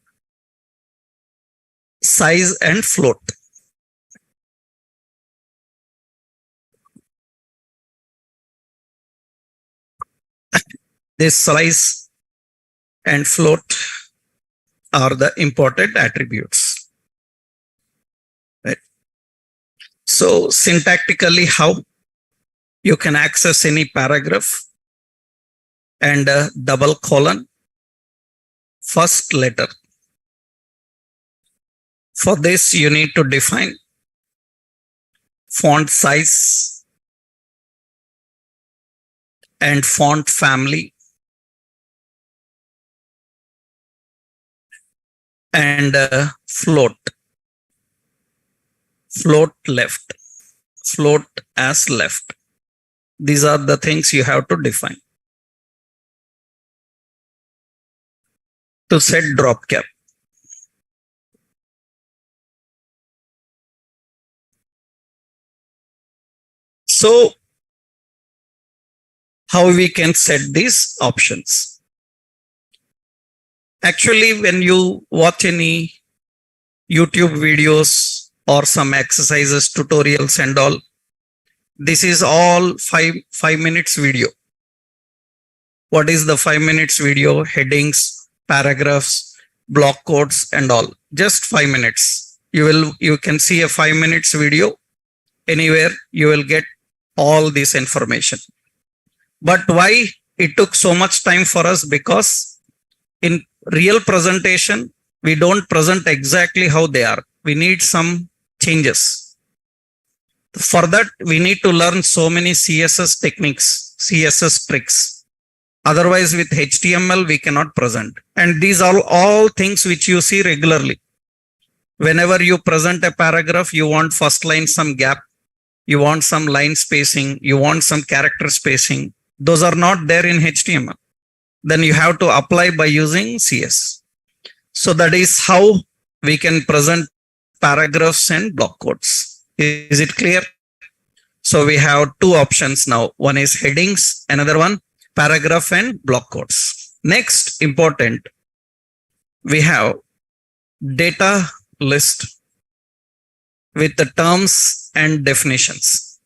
Speaker 1: size and float. This size and float are the important attributes. Right. So syntactically, how you can access any paragraph and double colon first letter. For this, you need to define font size and font family and float left, float as left. These are the things you have to define to set drop cap. So how we can set these options? Actually, when you watch any YouTube videos or some exercises, tutorials and all, this is all five minutes video. What is the 5 minutes video? Headings, paragraphs, block quotes and all. Just 5 minutes. You can see a 5 minutes video anywhere. You will get all this information. But why it took so much time for us? Because in real presentation, we don't present exactly how they are. We need some changes. For that, we need to learn so many CSS techniques, CSS tricks. Otherwise, with HTML, we cannot present. And these are all things which you see regularly. Whenever you present a paragraph, you want first line some gap. You want some line spacing. You want some character spacing. Those are not there in HTML. Then you have to apply by using CS. So that is how we can present paragraphs and block quotes. Is it clear? So we have two options now. One is headings, another one paragraph and block quotes. Next, important, we have data list with the terms and definitions.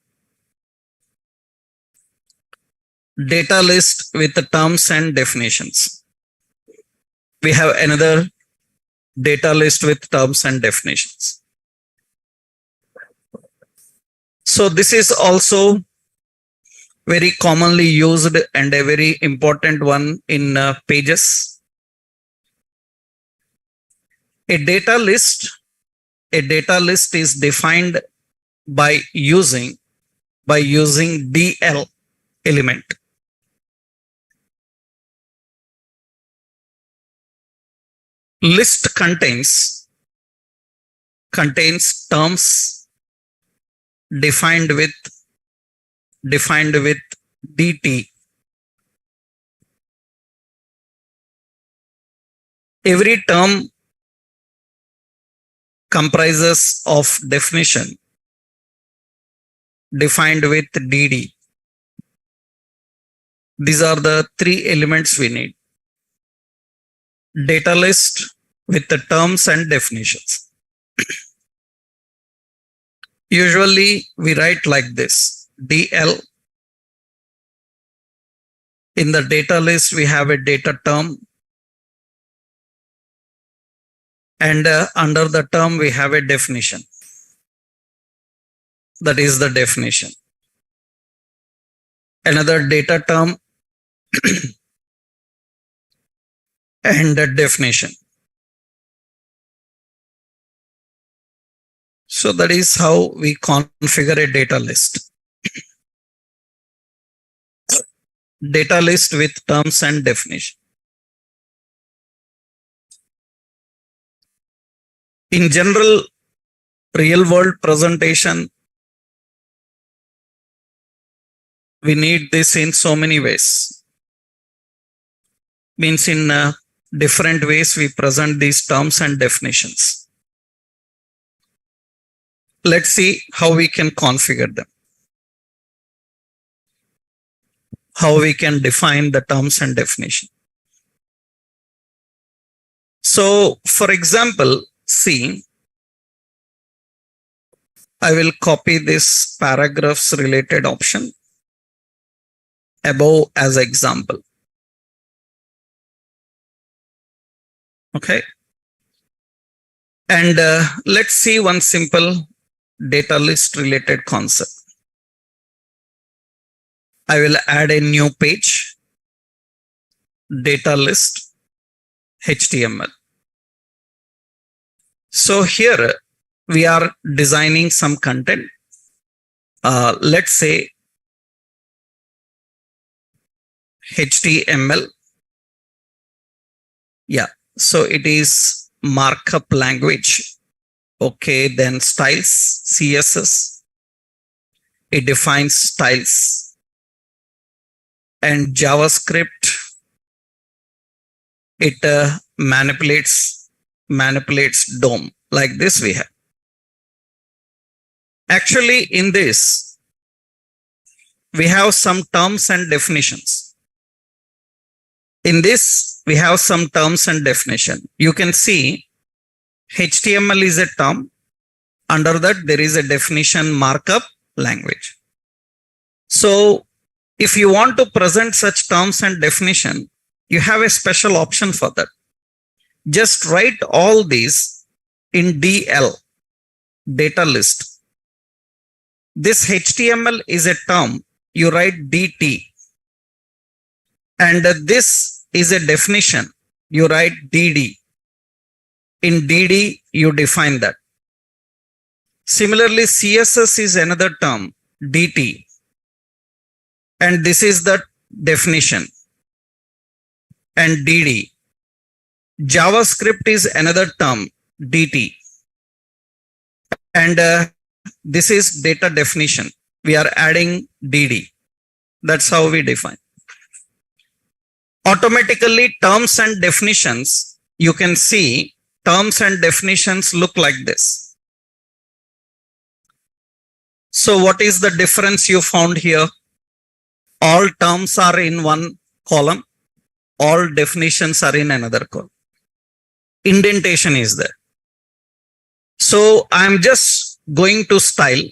Speaker 1: Data list with the terms and definitions. We have another data list with terms and definitions. So this is also very commonly used and a very important one in pages. A data list is defined by using by using DL element. List contains terms defined with DT. Every term comprises of definition defined with DD. These are the three elements we need. Data list with the terms and definitions. Usually we write like this: DL. In the data list, we have a data term, and under the term, we have a definition. That is the definition. Another data term and a definition. So that is how we configure a data list. Data list with terms and definition. In general, real world presentation, we need this in so many ways. Means in different ways we present these terms and definitions. Let's see how we can configure them. How we can define the terms and definition. So for example, see, I will copy this paragraphs related option above as example. Okay. And let's see one simple data list related concept. I will add a new page, data list, HTML. So here we are designing some content. Let's say HTML. Yeah, so it is markup language. Okay, then styles, CSS. It defines styles. And JavaScript, it manipulates DOM. Like this we have. Actually, in this, we have some terms and definitions. In this, we have some terms and definition. You can see HTML is a term. Under that, there is a definition markup language. So if you want to present such terms and definition, you have a special option for that. Just write all these in DL, data list. This HTML is a term, you write DT. And this is a definition, you write DD. In DD, you define that. Similarly, CSS is another term, DT. And this is the definition. And DD. JavaScript is another term, DT. And this is data definition. We are adding DD. That's how we define. Automatically, terms and definitions, you can see terms and definitions look like this. So what is the difference you found here? All terms are in one column. All definitions are in another column. Indentation is there. So I'm just going to style.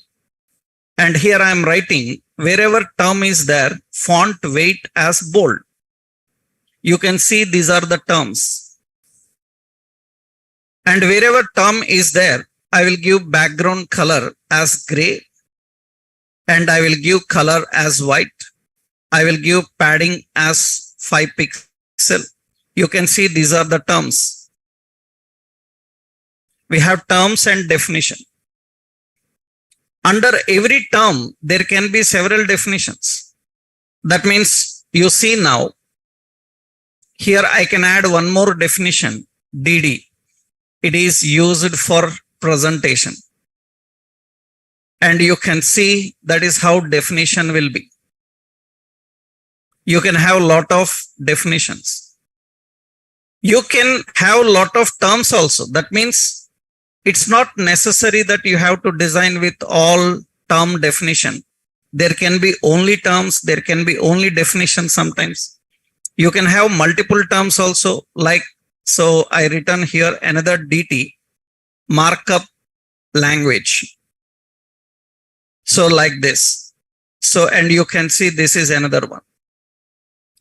Speaker 1: And here I'm writing wherever term is there, font weight as bold. You can see these are the terms. And wherever term is there, I will give background color as gray. And I will give color as white. I will give padding as 5 pixel. You can see these are the terms. We have terms and definition. Under every term, there can be several definitions. That means you see now, here I can add one more definition, DD. It is used for presentation. And you can see that is how definition will be. You can have a lot of definitions. You can have a lot of terms also. That means it's not necessary that you have to design with all term definition. There can be only terms, there can be only definition sometimes. You can have multiple terms also, like, so I written here another DT, markup language. So like this. So, and you can see this is another one.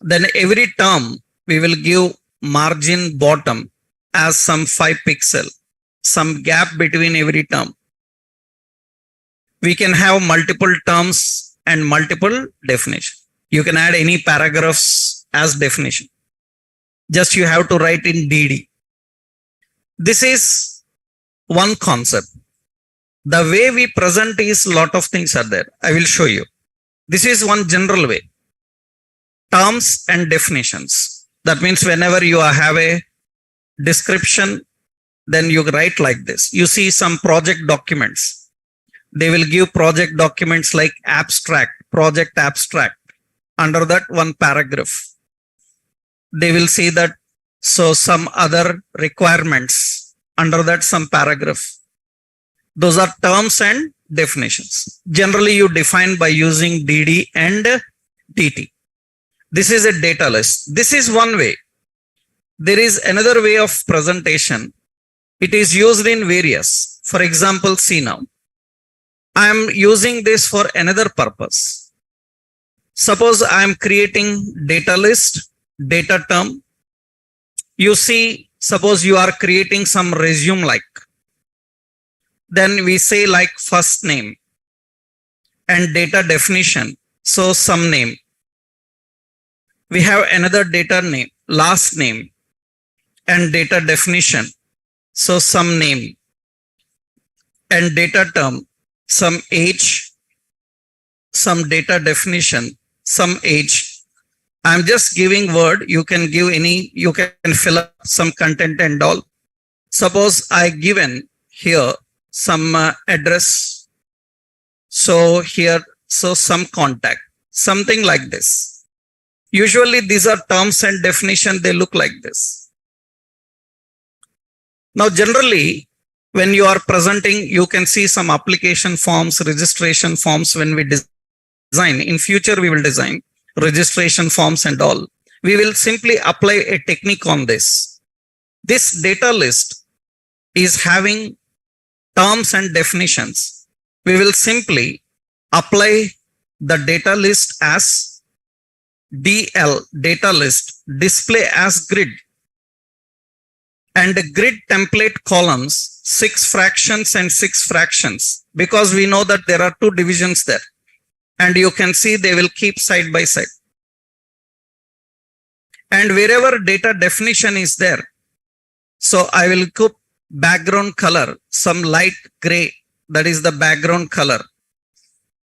Speaker 1: Then every term we will give margin bottom as some 5 pixel, some gap between every term. We can have multiple terms and multiple definition. You can add any paragraphs as definition. Just you have to write in DD. This is one concept. The way we present is lot of things are there. I will show you. This is one general way. Terms and definitions. That means whenever you have a description, then you write like this. You see some project documents. They will give project documents like abstract, project abstract. Under that one paragraph. They will see that, so some other requirements. Under that some paragraph. Those are terms and definitions. Generally you define by using DD and DT. This is a data list. This is one way. There is another way of presentation. It is used in various. For example, see now. I am using this for another purpose. Suppose I am creating data list, data term. You see, suppose you are creating some resume like. Then we say like first name and data definition. So some name. We have another data name, last name and data definition. So some name and data term, some age, some data definition, some age. I'm just giving word. You can give any, you can fill up some content and all. Suppose I given here some address. So here, so some contact, something like this. Usually these are terms and definition. They look like this. Now, generally, when you are presenting, you can see some application forms, registration forms when we design. In future, we will design registration forms and all. We will simply apply a technique on this. This data list is having terms and definitions. We will simply apply the data list as DL, data list, display as grid. And the grid template columns, 6 fractions and 6 fractions, because we know that there are 2 divisions there. And you can see they will keep side by side. And wherever data definition is there, so I will put background color, some light gray, that is the background color.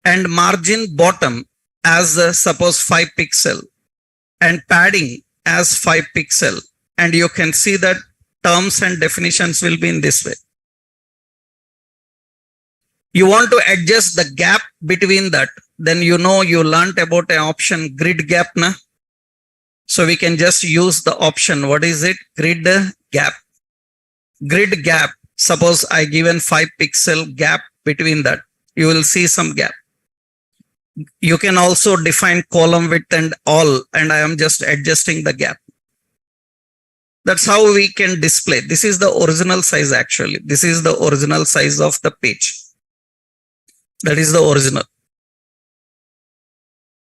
Speaker 1: And margin bottom as suppose 5 pixel and padding as 5 pixel. And you can see that terms and definitions will be in this way. You want to adjust the gap between that. Then you know you learnt about an option grid gap. Na? So we can just use the option. What is it? Grid gap. Grid gap. Suppose I given 5 pixel gap between that. You will see some gap. You can also define column width and all, and I am just adjusting the gap. That's how we can display. This is the original size actually. This is the original size of the page. That is the original.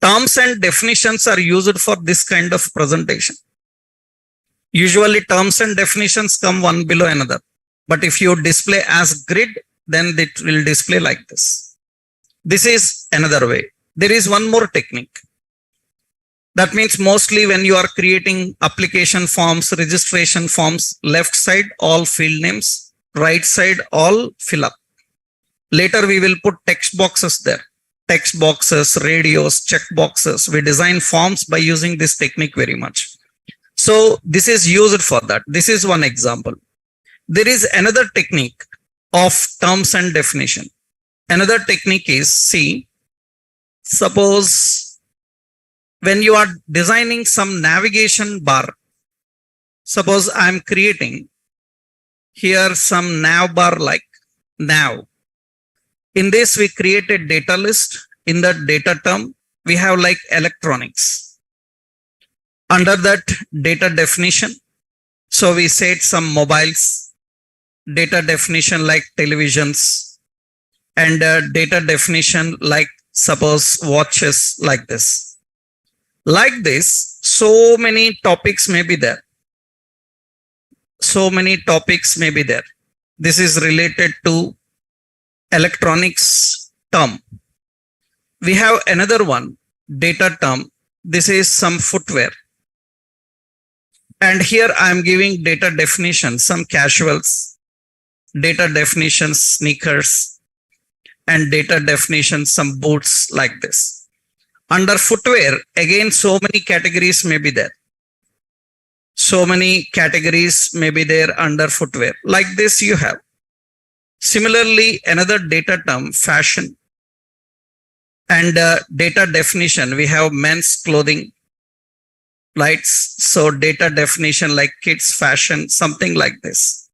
Speaker 1: Terms and definitions are used for this kind of presentation. Usually terms and definitions come one below another. But if you display as grid, then it will display like this. This is another way. There is one more technique. That means mostly when you are creating application forms, registration forms, left side all field names, right side all fill up. Later we will put text boxes there. Text boxes, radios, check boxes. We design forms by using this technique very much. So this is used for that. This is one example. There is another technique of terms and definition. Another technique is, see, suppose when you are designing some navigation bar, suppose I am creating here some nav bar like nav. In this, we create a data list. In the data term, we have like electronics. Under that data definition, so we said some mobiles, data definition like televisions, and data definition like suppose watches like this. Like this, so many topics may be there. So many topics may be there. This is related to electronics term. We have another one, data term. This is some footwear. And here I am giving data definition, some casuals, data definition sneakers, and data definition some boots like this. Under footwear, again, so many categories may be there. So many categories may be there under footwear. Like this you have. Similarly, another data term, fashion, and data definition, we have men's clothing, lights. So data definition like kids fashion, something like this.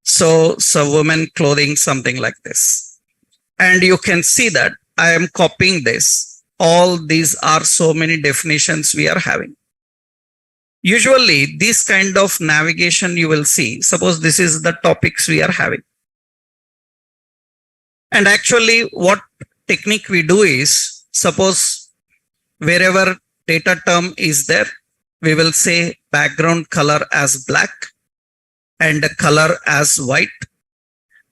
Speaker 1: So women clothing, something like this. And you can see that I am copying this. All these are so many definitions we are having. Usually this kind of navigation you will see. Suppose this is the topics we are having. And actually what technique we do is, suppose wherever data term is there, we will say background color as black and the color as white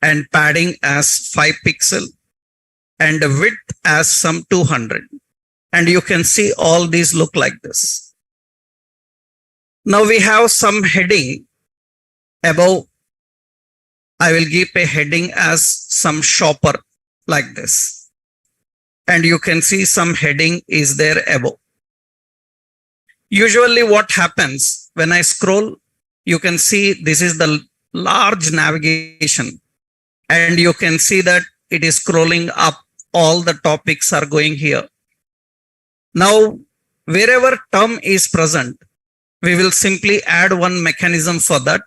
Speaker 1: and padding as 5 pixel and the width as some 200. And you can see all these look like this. Now we have some heading above. I will give a heading as some shopper like this. And you can see some heading is there above. Usually what happens when I scroll, you can see this is the large navigation. And you can see that it is scrolling up. All the topics are going here. Now, wherever term is present, we will simply add one mechanism for that.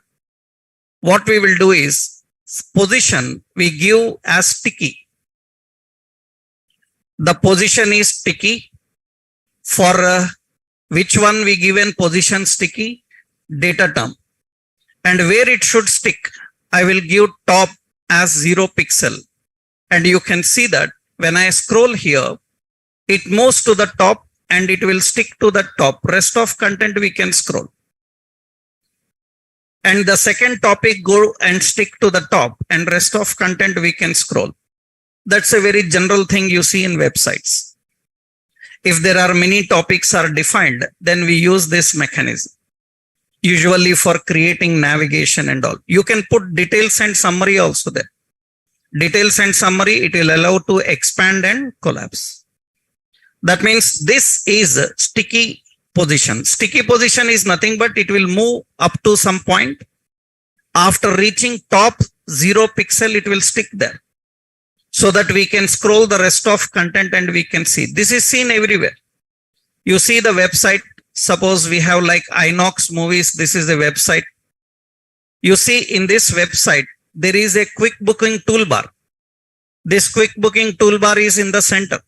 Speaker 1: What we will do is, position we give as sticky. The position is sticky. For which one we given position sticky? Data term. And where it should stick, I will give top as 0 pixel. And you can see that when I scroll here, it moves to the top and it will stick to the top. Rest of content we can scroll. And the second topic go and stick to the top and rest of content we can scroll. That's a very general thing you see in websites. If there are many topics are defined, then we use this mechanism. Usually for creating navigation and all. You can put details and summary also there. Details and summary, it will allow to expand and collapse. That means this is a sticky position. Sticky position is nothing but it will move up to some point. After reaching top 0 pixel, it will stick there. So that we can scroll the rest of content and we can see. This is seen everywhere. You see the website. Suppose we have like Inox movies. This is the website. You see in this website, there is a quick booking toolbar. This quick booking toolbar is in the center.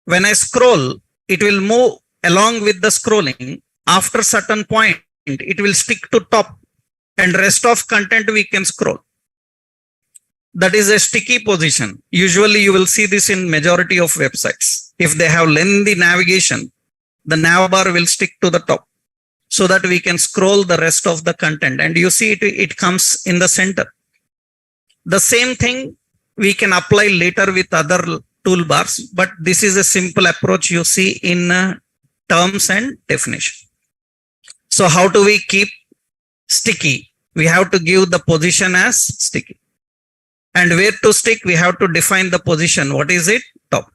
Speaker 1: When I scroll, it will move along with the scrolling. After certain point, it will stick to top and rest of content we can scroll. That is a sticky position. Usually you will see this in majority of websites. If they have lengthy navigation, the nav bar will stick to the top so that we can scroll the rest of the content. And you see it comes in the center. The same thing we can apply later with other toolbars, but this is a simple approach you see in terms and definition. So how do we keep sticky? We have to give the position as sticky. And where to stick, we have to define the position. What is it? Top.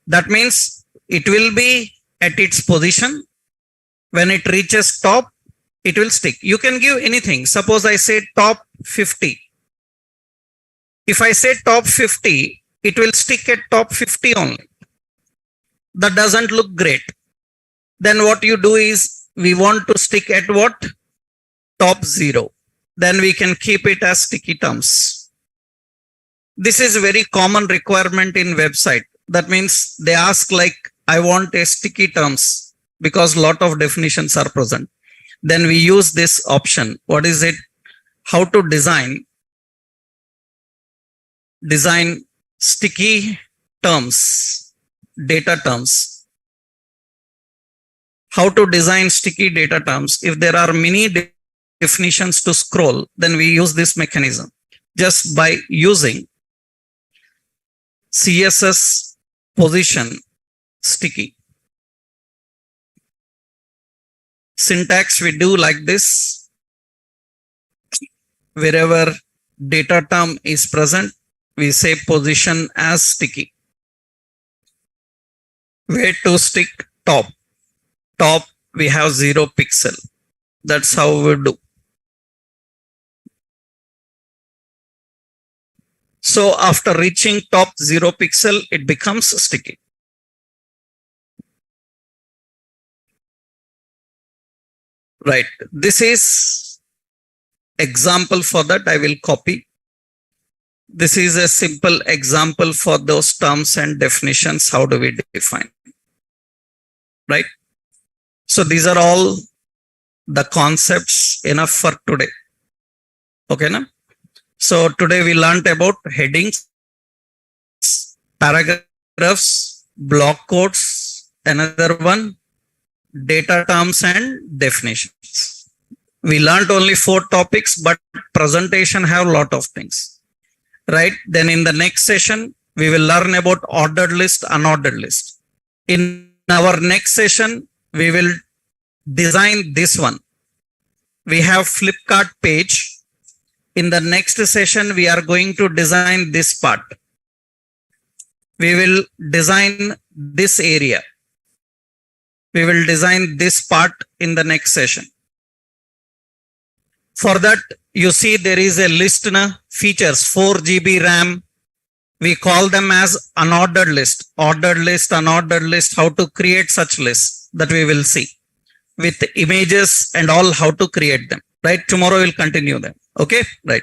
Speaker 1: That means it will be at its position. When it reaches top, it will stick. You can give anything. Suppose I say top 50. If I say top 50, it will stick at top 50 only. That doesn't look great. Then what you do is, we want to stick at what? Top 0. Then we can keep it as sticky terms. This is a very common requirement in website. That means they ask like, I want a sticky terms because lot of definitions are present. Then we use this option. What is it? How to design sticky terms, data terms. How to design sticky data terms. If there are many definitions to scroll, then we use this mechanism just by using CSS position sticky. Syntax we do like this. Wherever data term is present, we say position as sticky. Where to stick? Top. Top we have 0 pixel. That's how we do. So after reaching top 0 pixel, it becomes sticky. Right. This is example for that. I will copy. This is a simple example for those terms and definitions. How do we define? Right. So these are all the concepts enough for today. Okay, na? So today we learned about headings, paragraphs, block codes, another one, data terms and definitions. We learned only 4 topics, but presentation have a lot of things. Right? Then in the next session, we will learn about ordered list, unordered list. In our next session, we will design this one. We have Flipkart page. In the next session, we are going to design this part. We will design this area. We will design this part in the next session. For that, you see there is a list features 4 GB RAM. We call them as unordered list, ordered list, unordered list, how to create such lists that we will see with images and all how to create them. Right? Tomorrow we'll continue them. Okay? Right.